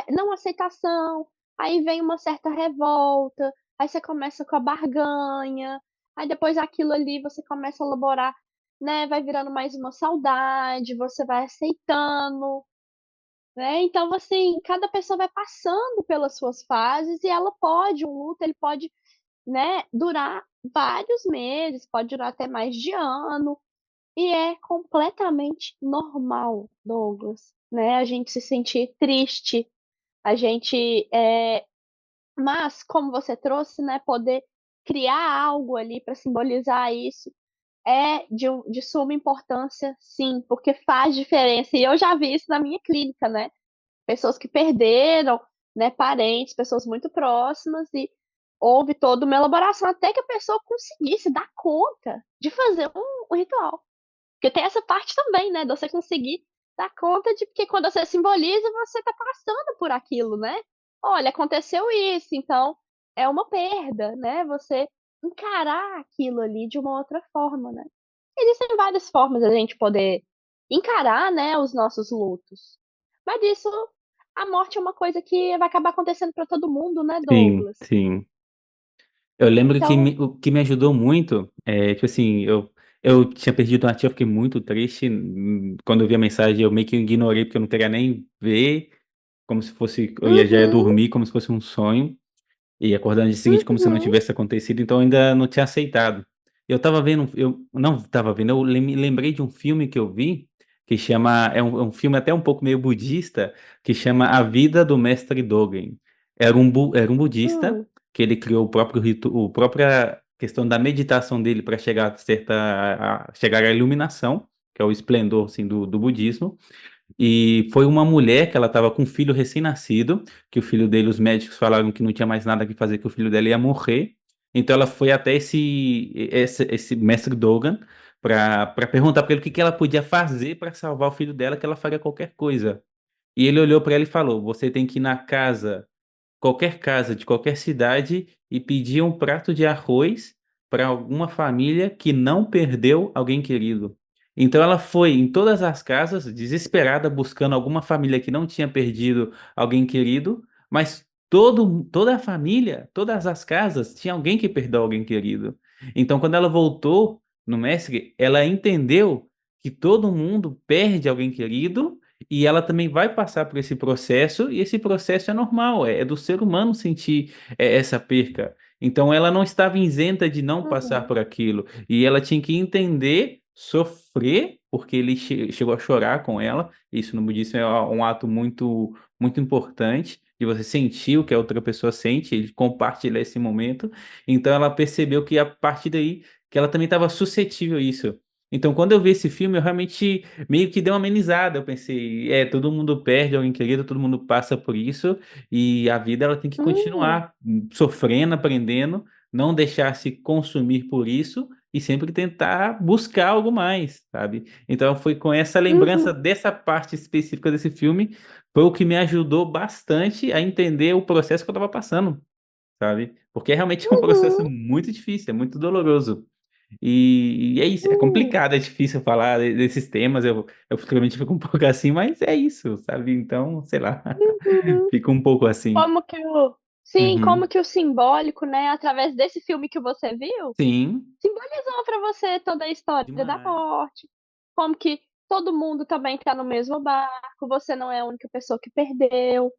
Não aceitação, aí vem uma certa revolta, aí você começa com a barganha, aí depois aquilo ali você começa a elaborar, né, vai virando mais uma saudade, você vai aceitando, né. Então, assim, cada pessoa vai passando pelas suas fases e ela pode um luto ele pode, né, durar vários meses, pode durar até mais de ano. E é completamente normal, Douglas, né, a gente se sentir triste, a gente, mas como você trouxe, né, poder criar algo ali para simbolizar isso é de suma importância, sim, porque faz diferença. E eu já vi isso na minha clínica, né, pessoas que perderam, né, parentes, pessoas muito próximas e houve toda uma elaboração até que a pessoa conseguisse dar conta de fazer um ritual. Porque tem essa parte também, né, de você conseguir dar conta de porque quando você simboliza, você tá passando por aquilo, né. "Olha, aconteceu isso, então é uma perda", né, você encarar aquilo ali de uma outra forma, né. Existem várias formas da gente poder encarar, né, os nossos lutos. Mas isso a morte é uma coisa que vai acabar acontecendo para todo mundo, né, Sim, Douglas. sim. Eu lembro que Então o que me ajudou muito, tipo assim, eu tinha perdido uma tia, eu fiquei muito triste, quando eu vi a mensagem eu meio que ignorei, porque eu não queria nem ver, como se fosse já ia uhum, dormir como se fosse um sonho. E acordar no dia seguinte como se não uhum, tivesse acontecido, então eu ainda não tinha aceitado. Eu não estava vendo, eu me lembrei de um filme que eu vi, que chama é um filme até um pouco meio budista, que chama A Vida do Mestre Dogen. Era um budista, hum, que ele criou o própria questão da meditação dele para chegar a chegar à iluminação, que é o esplendor, assim, do budismo. E foi uma mulher que ela estava com um filho recém-nascido, que o filho dele, os médicos falaram que não tinha mais nada que fazer, que o filho dela ia morrer. Então ela foi até esse mestre Dogan para perguntar para ele o que que ela podia fazer para salvar o filho dela, que ela faria qualquer coisa. E ele olhou para ela e falou: "Você tem que ir na casa qualquer casa de qualquer cidade e pedir um prato de arroz para alguma família que não perdeu alguém querido". Então ela foi em todas as casas, desesperada, buscando alguma família que não tinha perdido alguém querido, mas toda a família, todas as casas, tinha alguém que perdeu alguém querido. Então quando ela voltou no mestre, ela entendeu que todo mundo perde alguém querido e ela também vai passar por esse processo, e esse processo é normal, é do ser humano sentir, essa perca. Então ela não estava isenta de não passar uhum, por aquilo, e ela tinha que entender, sofrer, porque ele chegou a chorar com ela, isso no budismo é um ato muito muito importante, de você sentir o que a outra pessoa sente, de compartilhar esse momento. Então ela percebeu que a partir daí que ela também estava suscetível a isso. Então, quando eu vi esse filme, eu realmente meio que dei uma amenizada. Eu pensei, todo mundo perde alguém querido, todo mundo passa por isso, e a vida ela tem que Hum, continuar sofrendo, aprendendo, não deixar se consumir por isso e sempre tentar buscar algo mais, sabe? Então, foi com essa lembrança uhum, dessa parte específica desse filme, foi o que me ajudou bastante a entender o processo que eu estava passando, sabe? Porque realmente é um processo uhum, muito difícil, é muito doloroso. E é isso, é uhum, complicado, é difícil falar desses temas, eu realmente fico um pouco assim, mas é isso, sabe? Então, sei lá, uhum. fico um pouco assim. Como que o sim, como Uhum. que o simbólico, né, através desse filme que você viu, Sim, simbolizou pra você toda a história da demais. morte, como que todo mundo também tá no mesmo barco, você não é a única pessoa que perdeu.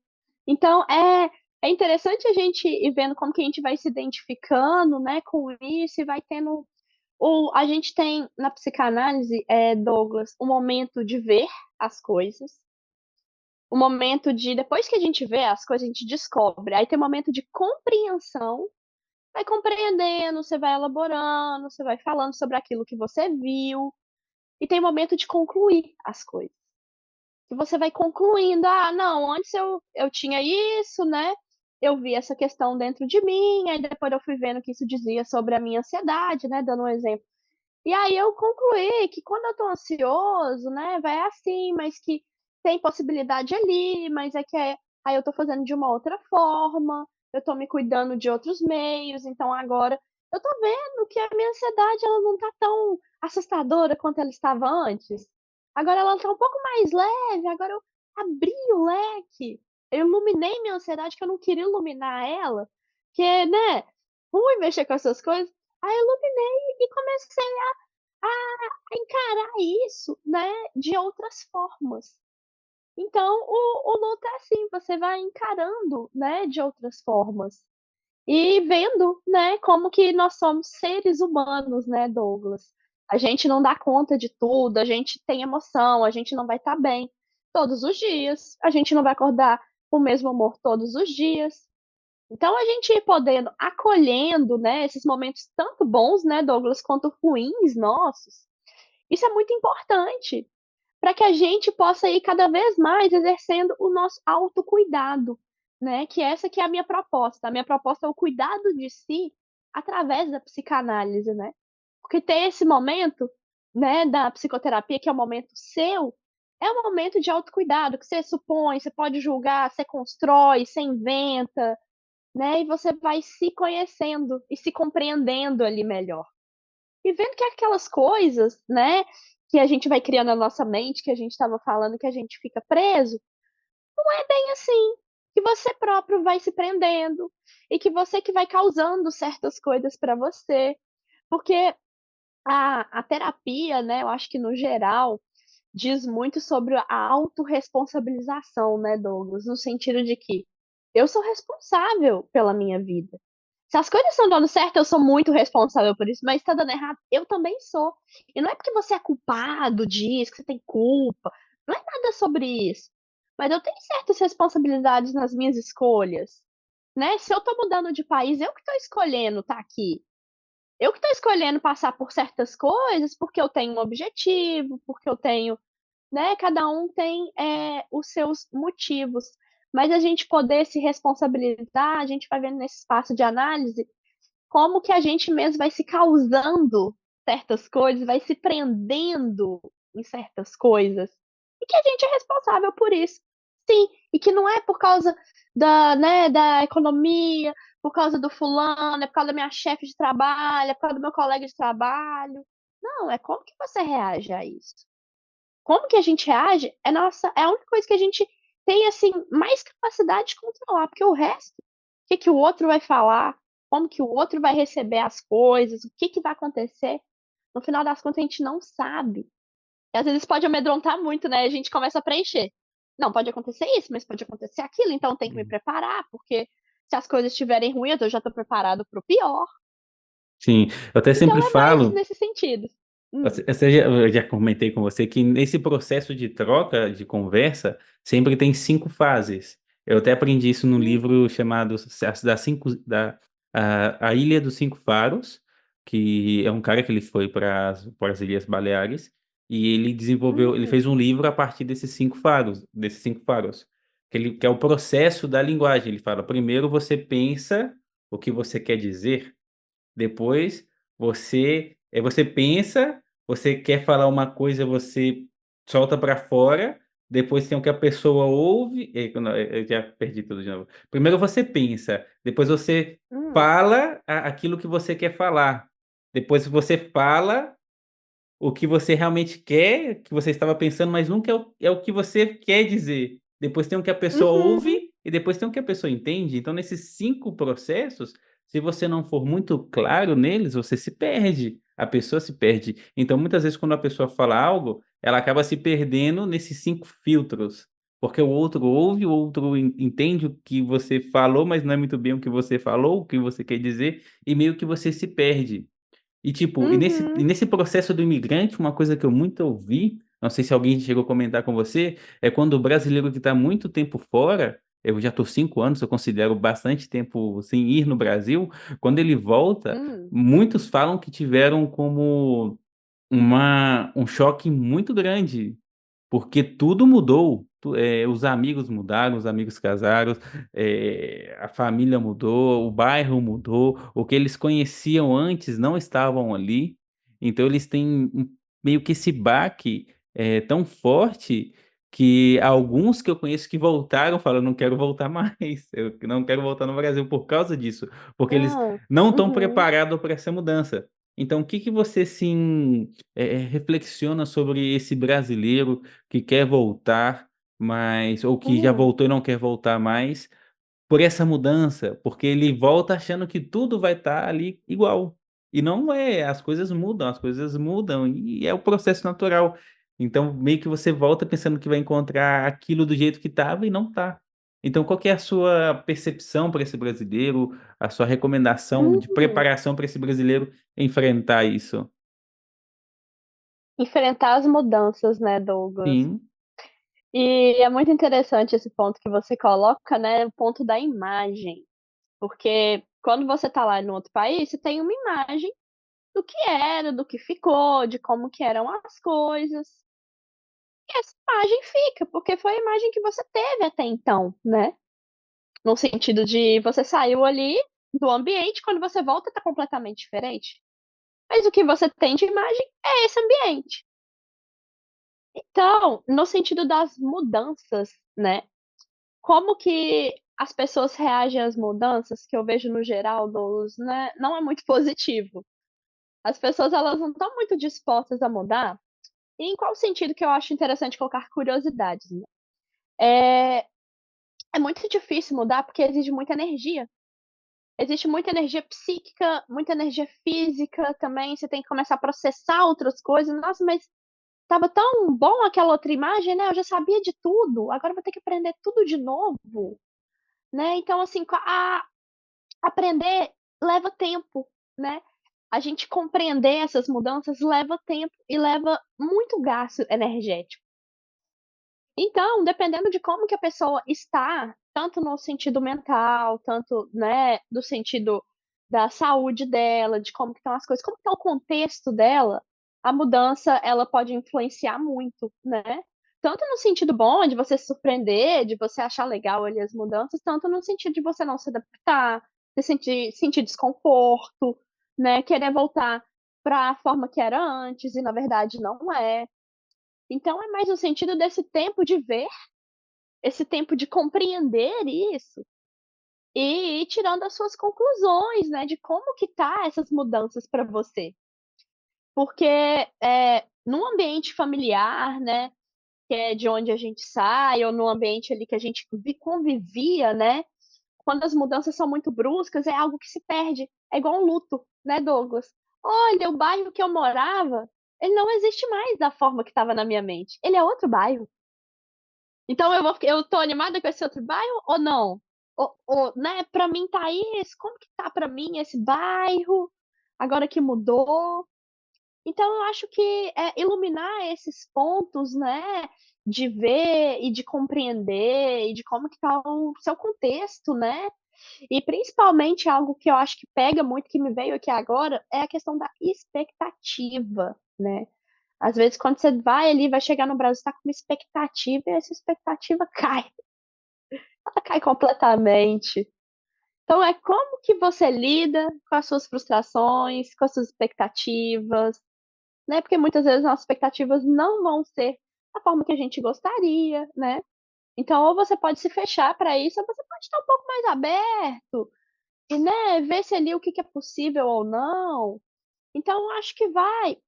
Então é interessante a gente ir vendo como que a gente vai se identificando, né, com isso e vai tendo a gente tem na psicanálise, Douglas, um momento de ver as coisas, o momento de depois que a gente vê as coisas, a gente descobre. Aí tem o momento de compreensão, vai compreendendo, você vai elaborando, você vai falando sobre aquilo que você viu, e tem o momento de concluir as coisas. Que você vai concluindo: "Ah, não, antes eu tinha isso, né, eu vi essa questão dentro de mim, aí depois eu fui vendo que isso dizia sobre a minha ansiedade", né, dando um exemplo. E aí eu concluí que quando eu tô ansioso, né, vai assim, mas que tem possibilidade ali, mas é que aí eu tô fazendo de uma outra forma, eu tô me cuidando de outros meios, então agora eu tô vendo que a minha ansiedade ela não tá tão assustadora quanto ela estava antes. Agora ela tá um pouco mais leve, agora eu abri o leque, eu iluminei minha ansiedade que eu não queria iluminar ela, que é, né, ruim mexer com essas coisas. Aí eu iluminei e comecei a encarar isso, né, de outras formas. Então o luto é assim, você vai encarando, né, de outras formas. E vendo, né, como que nós somos seres humanos, né, Douglas. A gente não dá conta de tudo, a gente tem emoção, a gente não vai estar bem todos os dias, a gente não vai acordar com o mesmo humor todos os dias. Então a gente ir podendo acolhendo, né, esses momentos tanto bons, né, Douglas, quanto ruins nossos, isso é muito importante, para que a gente possa ir cada vez mais exercendo o nosso autocuidado, né, que essa que é a minha proposta. A minha proposta é o cuidado de si através da psicanálise, né. Porque ter esse momento, né, da psicoterapia, que é um momento seu, é um momento de autocuidado, que você supõe, você pode julgar, você constrói, você inventa, né, e você vai se conhecendo e se compreendendo ali melhor. E vendo que aquelas coisas, né, que a gente vai criando na nossa mente, que a gente estava falando que a gente fica preso, não é bem assim, que você próprio vai se prendendo, e que você que vai causando certas coisas para você. Porque a terapia, né, eu acho que no geral, diz muito sobre a autorresponsabilização, né, Douglas, no sentido de que eu sou responsável pela minha vida. Se as coisas estão dando certo, eu sou muito responsável por isso, mas está dando errado, eu também sou. E não é porque você é culpado disso, que você tem culpa, não é nada sobre isso. Mas eu tenho certas responsabilidades nas minhas escolhas, né? Se eu tô mudando de país, eu que tô escolhendo estar aqui. Eu que tô escolhendo passar por certas coisas, porque eu tenho um objetivo, porque eu tenho, né, cada um tem, os seus motivos. Mas a gente poder se responsabilizar, a gente vai vendo nesse espaço de análise como que a gente mesmo vai se causando certas coisas, vai se prendendo em certas coisas, e que a gente é responsável por isso. Sim, e que não é por causa né, da economia, por causa do fulano, é por causa da minha chefe de trabalho, é por causa do meu colega de trabalho. Não, é como que você reage a isso. Como que a gente reage é a única coisa que a gente tem, assim, mais capacidade de controlar, porque o resto, o que que o outro vai falar, como que o outro vai receber as coisas, o que que vai acontecer, no final das contas a gente não sabe. E às vezes pode amedrontar muito, né, a gente começa a preencher. Não, pode acontecer isso, mas pode acontecer aquilo, então tem que me preparar, porque se as coisas estiverem ruins, eu já estou preparado para o pior. Sim, eu até sempre Então é mais falo. nesse sentido. Hum, Eu já comentei com você que nesse processo de troca, de conversa, sempre tem 5 fases. Eu até aprendi isso num Hum, livro chamado a Ilha dos Cinco Faros, que é um cara que ele foi para as Ilhas Baleares e ele desenvolveu, ele hum, fez um livro a partir desses cinco faros, que é o processo da linguagem. Ele fala, primeiro você pensa o que você quer dizer. Depois você pensa, você quer falar uma coisa, você solta para fora, depois tem o que a pessoa ouve, não, eu já perdi tudo de novo. Primeiro você pensa, depois você hum, fala aquilo que você quer falar. Depois você fala o que você realmente quer, que você estava pensando, mas nunca é o que você quer dizer. Depois tem o que a pessoa uhum, ouve e depois tem o que a pessoa entende. Então, nesses 5 processos, se você não for muito claro neles, você se perde, a pessoa se perde. Então, muitas vezes, quando a pessoa fala algo, ela acaba se perdendo nesses 5 filtros, porque o outro ouve, o outro entende o que você falou, mas não é muito bem o que você falou, o que você quer dizer, e meio que você se perde. E tipo, e nesse e uhum, nesse processo do imigrante, uma coisa que eu muito ouvi, não sei se alguém chegou a comentar com você, é quando o brasileiro que está muito tempo fora, eu já estou 5 anos, eu considero bastante tempo sem ir no Brasil, quando ele volta, hum, muitos falam que tiveram como um choque muito grande, porque tudo mudou, os amigos mudaram, os amigos casaram, a família mudou, o bairro mudou, o que eles conheciam antes não estavam ali, então eles têm meio que esse baque, tão forte, que alguns que eu conheço que voltaram falam: "Não quero voltar mais, eu não quero voltar no Brasil por causa disso", porque eles hã, não estão uhum, preparados para essa mudança. Então o que que você, assim, reflexiona sobre esse brasileiro que quer voltar, mas ou que já hum, voltou e não quer voltar mais, por essa mudança, porque ele volta achando que tudo vai estar ali igual, e não é, as coisas mudam e é o processo natural. Então meio que você volta pensando que vai encontrar aquilo do jeito que estava e não tá. Então qual que é a sua percepção para esse brasileiro, a sua recomendação de hum. preparação para esse brasileiro enfrentar isso? Enfrentar as mudanças, né, Douglas. Sim, E é muito interessante esse ponto que você coloca, né, o ponto da imagem, porque quando você tá lá no outro país, você tem uma imagem do que era, do que ficou, de como que eram as coisas, e essa imagem fica, porque foi a imagem que você teve até então, né. No sentido de você saiu ali do ambiente, quando você volta tá completamente diferente, mas o que você tem de imagem é esse ambiente. Então, no sentido das mudanças, né, como que as pessoas reagem às mudanças, que eu vejo no geral dos né, não é muito positivo. As pessoas elas não estão muito dispostas a mudar, e em qual sentido que eu acho interessante colocar curiosidades, né. Eh, é muito difícil mudar, porque exige muita energia. Existe muita energia psíquica, muita energia física também, você tem que começar a processar outras coisas. "Nossa, mas estava tão bom aquela outra imagem, né, eu já sabia de tudo, agora eu vou ter que aprender tudo de novo", né. Então assim, aprender leva tempo, né. A gente compreender essas mudanças leva tempo e leva muito gasto energético. Então, dependendo de como que a pessoa está, tanto no sentido mental, tanto, né, do sentido da saúde dela, de como que estão as coisas, como que tá o contexto dela, a mudança ela pode influenciar muito, né. Tanto no sentido bom, de você se surpreender, de você achar legal ali as mudanças, tanto no sentido de você não se adaptar, de sentir desconforto, né, querer voltar pra forma que era antes e na verdade não é. Então é mais no sentido desse tempo de ver, esse tempo de compreender isso, e ir tirando as suas conclusões, né, de como que tá essas mudanças para você. Porque, num ambiente familiar, né, que é de onde a gente sai, ou no ambiente ali que a gente convivia, né, quando as mudanças são muito bruscas, é algo que se perde. É igual um luto, né, Douglas. Olha, o bairro que eu morava, ele não existe mais da forma que estava na minha mente, ele é outro bairro. Então eu tô animada com esse outro bairro ou não? Ou, né, pra mim tá isso, como que tá pra mim esse bairro, agora que mudou? Então eu acho que, iluminar esses pontos, né, de ver e de compreender e de como que tá o seu contexto, né, e principalmente algo que eu acho que pega muito, que me veio aqui agora, é a questão da expectativa, né. Às vezes quando você vai ali, vai chegar no Brasil, você tá com uma expectativa e essa expectativa cai, ela cai completamente. Então é como que você lida com as suas frustrações, com as suas expectativas, né, porque muitas vezes nossas expectativas não vão ser da forma que a gente gostaria, né. Então ou você pode se fechar para isso, ou você pode estar um pouco mais aberto e, né, ver se ali o que que é possível ou não. Então eu acho que vai,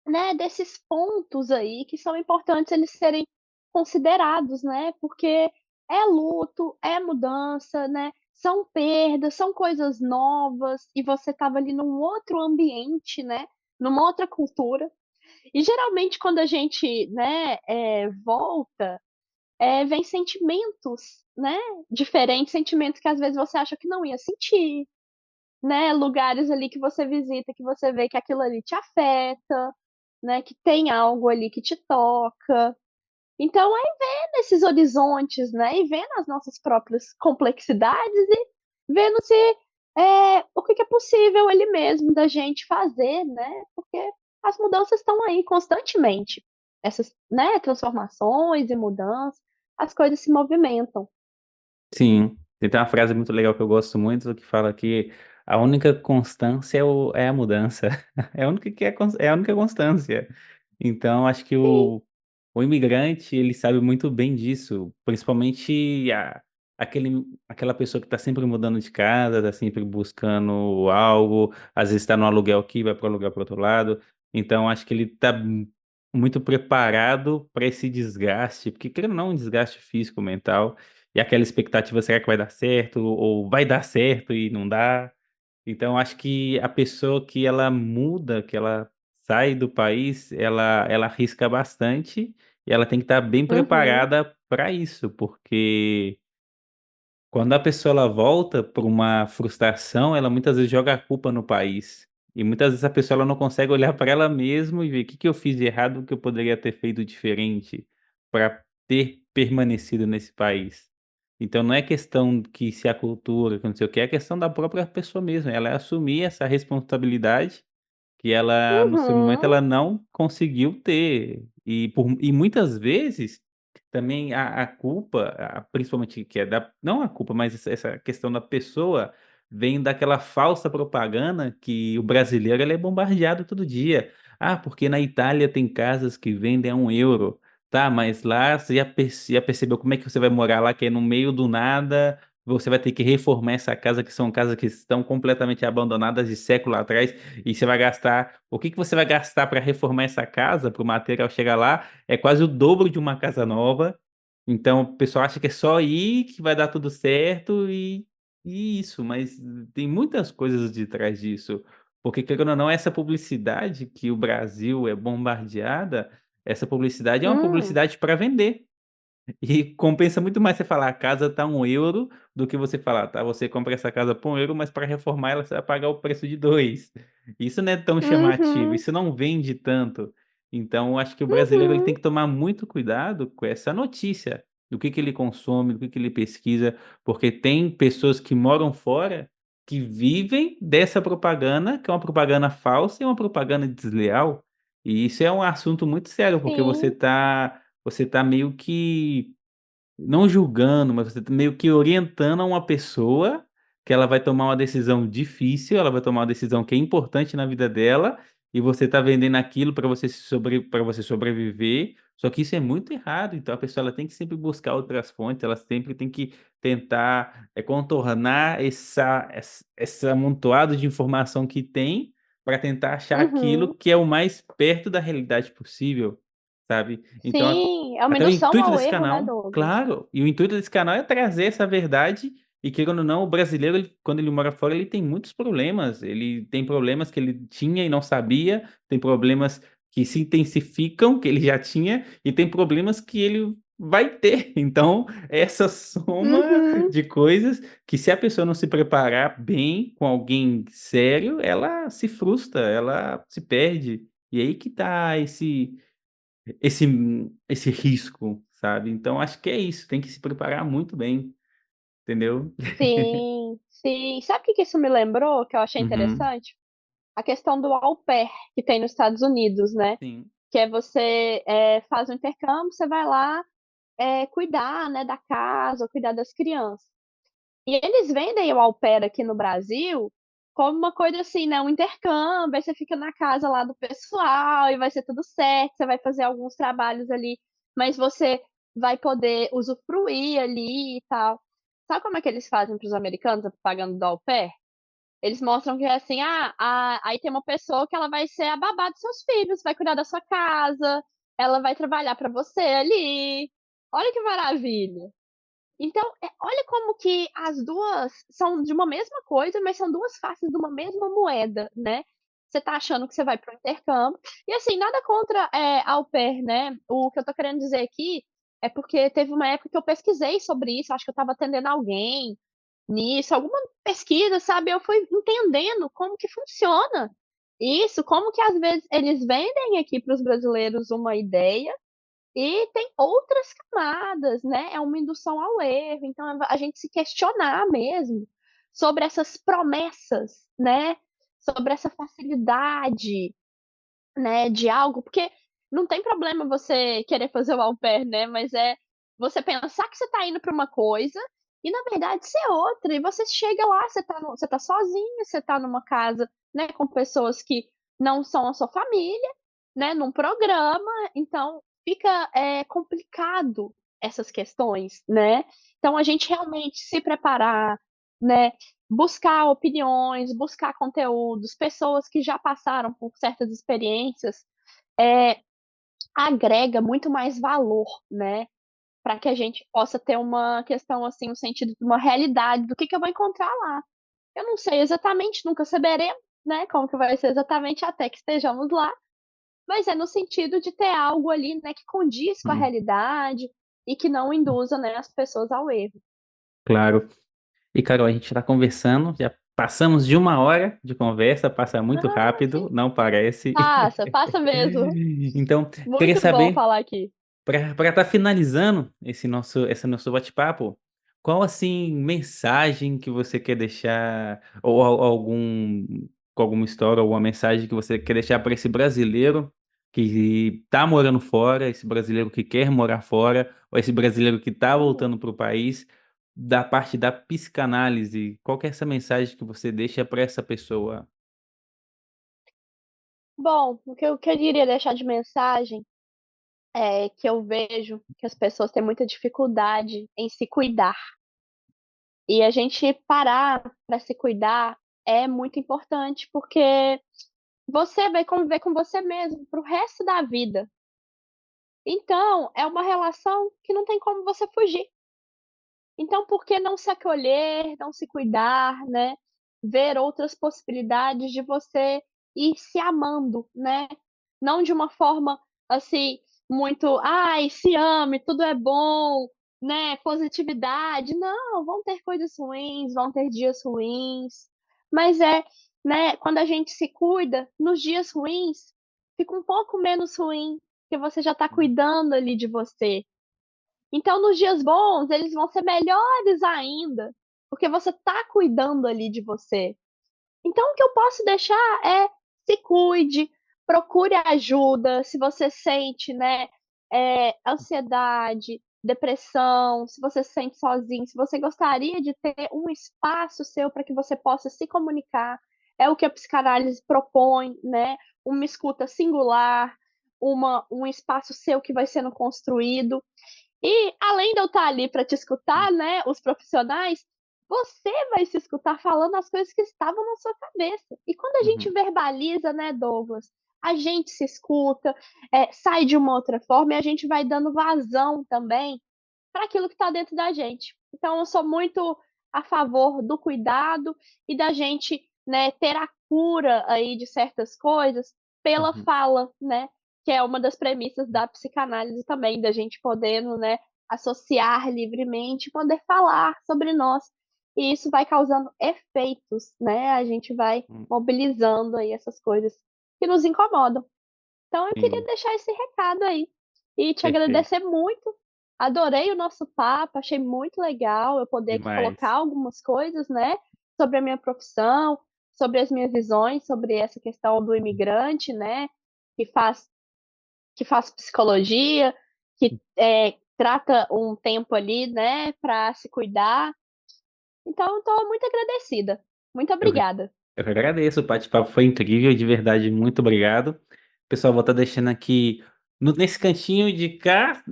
né, desses pontos aí que são importantes eles serem considerados, né, porque é luto, é mudança, né, são perdas, são coisas novas e você estava ali num outro ambiente, né, numa outra cultura. E geralmente quando a gente, né, volta, vem sentimentos, né, diferentes, sentimentos que às vezes você acha que não ia sentir, né, lugares ali que você visita, que você vê que aquilo ali te afeta, né, que tem algo ali que te toca. Então é ver nesses horizontes, né, e vendo as nossas próprias complexidades e vendo se, o que que é possível ali mesmo da gente fazer, né, porque as mudanças estão aí constantemente. Essas, né, transformações e mudanças, as coisas se movimentam. Sim, tem uma frase muito legal que eu gosto muito, que fala que a única constância é a mudança. É a única que é a única constância. Então acho que Sim. o imigrante, ele sabe muito bem disso, principalmente aquela pessoa que está sempre mudando de casa, está sempre buscando algo, às vezes está no aluguel aqui, vai para o aluguel para outro lado. Então acho que ele está muito preparado para esse desgaste, porque querendo ou não, um desgaste físico, mental, e aquela expectativa, será que vai dar certo? Ou vai dar certo e não dá? Então acho que a pessoa que ela muda, que ela sai do país, ela arrisca bastante e ela tem que estar bem Uhum, preparada para isso, porque quando a pessoa ela volta por uma frustração, ela muitas vezes joga a culpa no país. E muitas vezes a pessoa ela não consegue olhar para ela mesma e ver o que que eu fiz de errado, o que eu poderia ter feito diferente para ter permanecido nesse país. Então não é questão que se a cultura, que não sei o que, é questão da própria pessoa mesmo, ela assumir essa responsabilidade que ela, no seu momento, uhum, ela não conseguiu ter. E muitas vezes, também a culpa, principalmente que é da não a culpa, mas essa questão da pessoa, vem daquela falsa propaganda que o brasileiro ele é bombardeado todo dia. "Ah, porque na Itália tem casas que vendem a 1 euro". Tá, mas lá você já percebeu como é que você vai morar lá, que é no meio do nada, você vai ter que reformar essa casa, que são casas que estão completamente abandonadas de século atrás, e você vai gastar o que que você vai gastar para reformar essa casa, para o material chegar lá, é quase o dobro de uma casa nova. Então o pessoal acha que é só ir que vai dar tudo certo e isso, mas tem muitas coisas de trás disso. Porque querendo ou não, essa publicidade que o Brasil é bombardeada, essa publicidade é uma hum, publicidade para vender. E compensa muito mais você falar: "A casa tá 1 euro", do que você falar: "Tá, você compra essa casa por 1 euro, mas para reformar ela você vai pagar o preço de 2". Isso não é tão chamativo, uhum, isso não vende tanto. Então eu acho que o brasileiro ele tem uhum, que tomar muito cuidado com essa notícia, do que ele consome, do que ele pesquisa, porque tem pessoas que moram fora, que vivem dessa propaganda, que é uma propaganda falsa e uma propaganda desleal. E isso é um assunto muito sério, porque sim, você tá meio que não julgando, mas você tá meio que orientando a uma pessoa que ela vai tomar uma decisão difícil, ela vai tomar uma decisão que é importante na vida dela, e você tá vendendo aquilo para você sobreviver, só que isso é muito errado, então a pessoa ela tem que sempre buscar outras fontes, ela sempre tem que tentar, contornar essa amontoado de informação que tem, para tentar achar aquilo uhum. que é o mais perto da realidade possível, sabe. Então Sim, é uma até o indução intuito ao desse erro, né, canal Douglas? claro, e o intuito desse canal é trazer essa verdade e querendo ou não, o brasileiro ele quando ele mora fora, ele tem muitos problemas, ele tem problemas que ele tinha e não sabia, tem problemas que se intensificam, que ele já tinha, e tem problemas que ele vai ter. Então, essa soma Uhum. de coisas que se a pessoa não se preparar bem com alguém sério, ela se frustra, ela se perde. E aí que tá esse esse risco, sabe. Então acho que é isso, tem que se preparar muito bem, entendeu? Sim, sim. Sabe o que que isso me lembrou, que eu achei Uhum. interessante? A questão do au pair que tem nos Estados Unidos, né, Sim. que é você, faz o intercâmbio, você vai lá, cuidar, né, da casa ou cuidar das crianças. E eles vendem o au pair aqui no Brasil como uma coisa assim, né, um intercâmbio, aí você fica na casa lá do pessoal e vai ser tudo certo, você vai fazer alguns trabalhos ali, mas você vai poder usufruir ali e tal. Sabe como é que eles fazem para os americanos, a propaganda do au pair? Eles mostram que é assim, aí tem uma pessoa que ela vai ser a babá dos seus filhos, vai cuidar da sua casa, ela vai trabalhar para você ali. Olha que maravilha. Então, olha como que as 2 são de uma mesma coisa, mas são 2 faces de uma mesma moeda, né. Você tá achando que você vai para o intercâmbio e, assim, nada contra, au pair, né. O que eu tô querendo dizer aqui é porque teve uma época que eu pesquisei sobre isso, acho que eu estava atendendo alguém nisso, alguma pesquisa, sabe, eu fui entendendo como que funciona isso, como que às vezes eles vendem aqui para os brasileiros uma ideia e tem outras camadas, né, é uma indução ao erro, então a gente se questionar mesmo sobre essas promessas, né, sobre essa facilidade, né, de algo, porque não tem problema você querer fazer o au pair, né, mas é você pensar que você tá indo pra uma coisa e na verdade ser outra, e você chega lá, você tá sozinho, você tá numa casa, né, com pessoas que não são a sua família, né, num programa, então fica, complicado essas questões, né. Então a gente realmente se preparar, né, buscar opiniões, buscar conteúdos, pessoas que já passaram por certas experiências, eh, agrega muito mais valor, né, para que a gente possa ter uma questão, assim, um sentido de uma realidade do que eu vou encontrar lá. Eu não sei exatamente, nunca saberemos, né, como que vai ser exatamente até que estejamos lá, mas é no sentido de ter algo ali, né, que condiz com a Hum, realidade e que não induza, né, as pessoas ao erro. claro. E Carol, a gente está conversando, já passamos de 1 hora de conversa, passa muito Ah, rápido, sim. não parece. Passa, passa mesmo. Então, queria Muito bom saber, falar aqui. para estar finalizando esse nosso bate-papo, qual assim mensagem que você quer deixar, ou algum, com alguma história, alguma mensagem que você quer deixar para esse brasileiro que está morando fora, esse brasileiro que quer morar fora, ou esse brasileiro que está Hum. voltando para o país, da parte da psicanálise, qual que é essa mensagem que você deixa para essa pessoa? Bom, o que eu iria deixar de mensagem é que eu vejo que as pessoas têm muita dificuldade em se cuidar. E a gente parar para se cuidar é muito importante, porque você vai conviver com você mesmo para o resto da vida. Então, é uma relação que não tem como você fugir. Então, por que não se acolher, não se cuidar, né? Ver outras possibilidades de você ir se amando, né? Não de uma forma assim, muito, ai, se ame, tudo é bom, né? Positividade. Não, vão ter coisas ruins, vão ter dias ruins. Mas né, quando a gente se cuida, nos dias ruins, fica um pouco menos ruim, porque você já tá cuidando ali de você. Então, nos dias bons, eles vão ser melhores ainda, porque você tá cuidando ali de você. Então, o que eu posso deixar é: se cuide, procure ajuda, se você sente, né, ansiedade, depressão, se você se sente sozinho, se você gostaria de ter um espaço seu para que você possa se comunicar, é o que a psicanálise propõe, né, uma escuta singular, um espaço seu que vai sendo construído. E além de eu estar ali para te escutar, né, os profissionais, você vai se escutar falando as coisas que estavam na sua cabeça. E quando a gente Uhum, verbaliza, né, Douglas, a gente se escuta, sai de uma outra forma e a gente vai dando vazão também para aquilo que está dentro da gente. Então eu sou muito a favor do cuidado e da gente, né, ter a cura aí de certas coisas pela uhum, fala, né, que é uma das premissas da psicanálise também, da gente podendo, né, associar livremente, poder falar sobre nós. E isso vai causando efeitos, né, a gente vai hum. mobilizando aí essas coisas que nos incomodam. Então eu queria Sim, deixar esse recado aí e te perfeito. agradecer muito. Adorei o nosso papo, achei muito legal eu poder aqui colocar Demais. algumas coisas, né, sobre a minha profissão, sobre as minhas visões, sobre essa questão do imigrante, né, que faz que faz psicologia, que, trata um tempo ali, né, para se cuidar. Então eu tô muito agradecida. Muito Eu que obrigada. eu que agradeço, o bate-papo foi incrível, de verdade, muito obrigado. Pessoal, vou estar deixando aqui nesse cantinho de cá,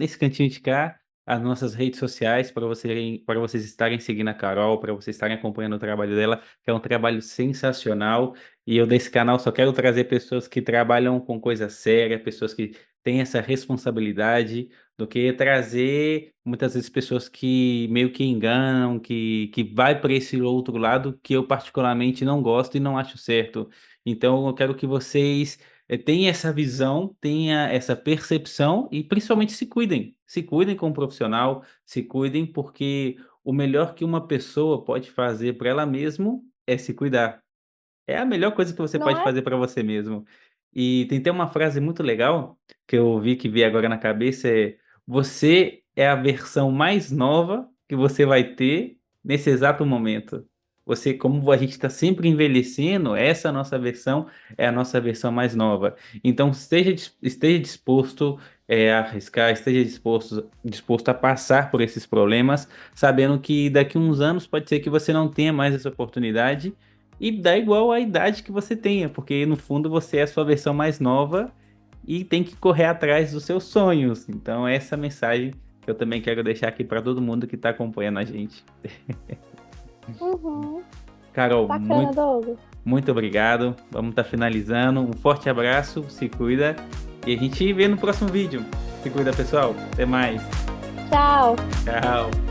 as nossas redes sociais para vocês estarem seguindo a Carol, para vocês estarem acompanhando o trabalho dela, que é um trabalho sensacional. E eu desse canal só quero trazer pessoas que trabalham com coisa séria, pessoas que têm essa responsabilidade, do que trazer muitas vezes pessoas que meio que enganam, que vai para esse outro lado que eu particularmente não gosto e não acho certo. Então eu quero que vocês tenha essa visão, tenha essa percepção e principalmente se cuidem. Se cuidem como profissional, se cuidem, porque o melhor que uma pessoa pode fazer para ela mesmo é se cuidar. É a melhor coisa que você Não pode é? fazer para você mesmo. E tem até uma frase muito legal, que eu vi que veio agora na cabeça, é: "Você é a versão mais nova que você vai ter nesse exato momento". Você, como a gente está sempre envelhecendo, essa nossa versão é a nossa versão mais nova. Então esteja disposto, a arriscar, esteja disposto a passar por esses problemas, sabendo que daqui uns anos pode ser que você não tenha mais essa oportunidade, e dá igual a idade que você tenha, porque no fundo você é a sua versão mais nova e tem que correr atrás dos seus sonhos. Então, essa mensagem que eu também quero deixar aqui para todo mundo que está acompanhando a gente. Uhum. Carol, Bacana, Douglas. muito obrigado. Vamos estar finalizando. Um forte abraço, se cuida e a gente vê no próximo vídeo. Se cuida, pessoal. Até mais. Tchau. Tchau.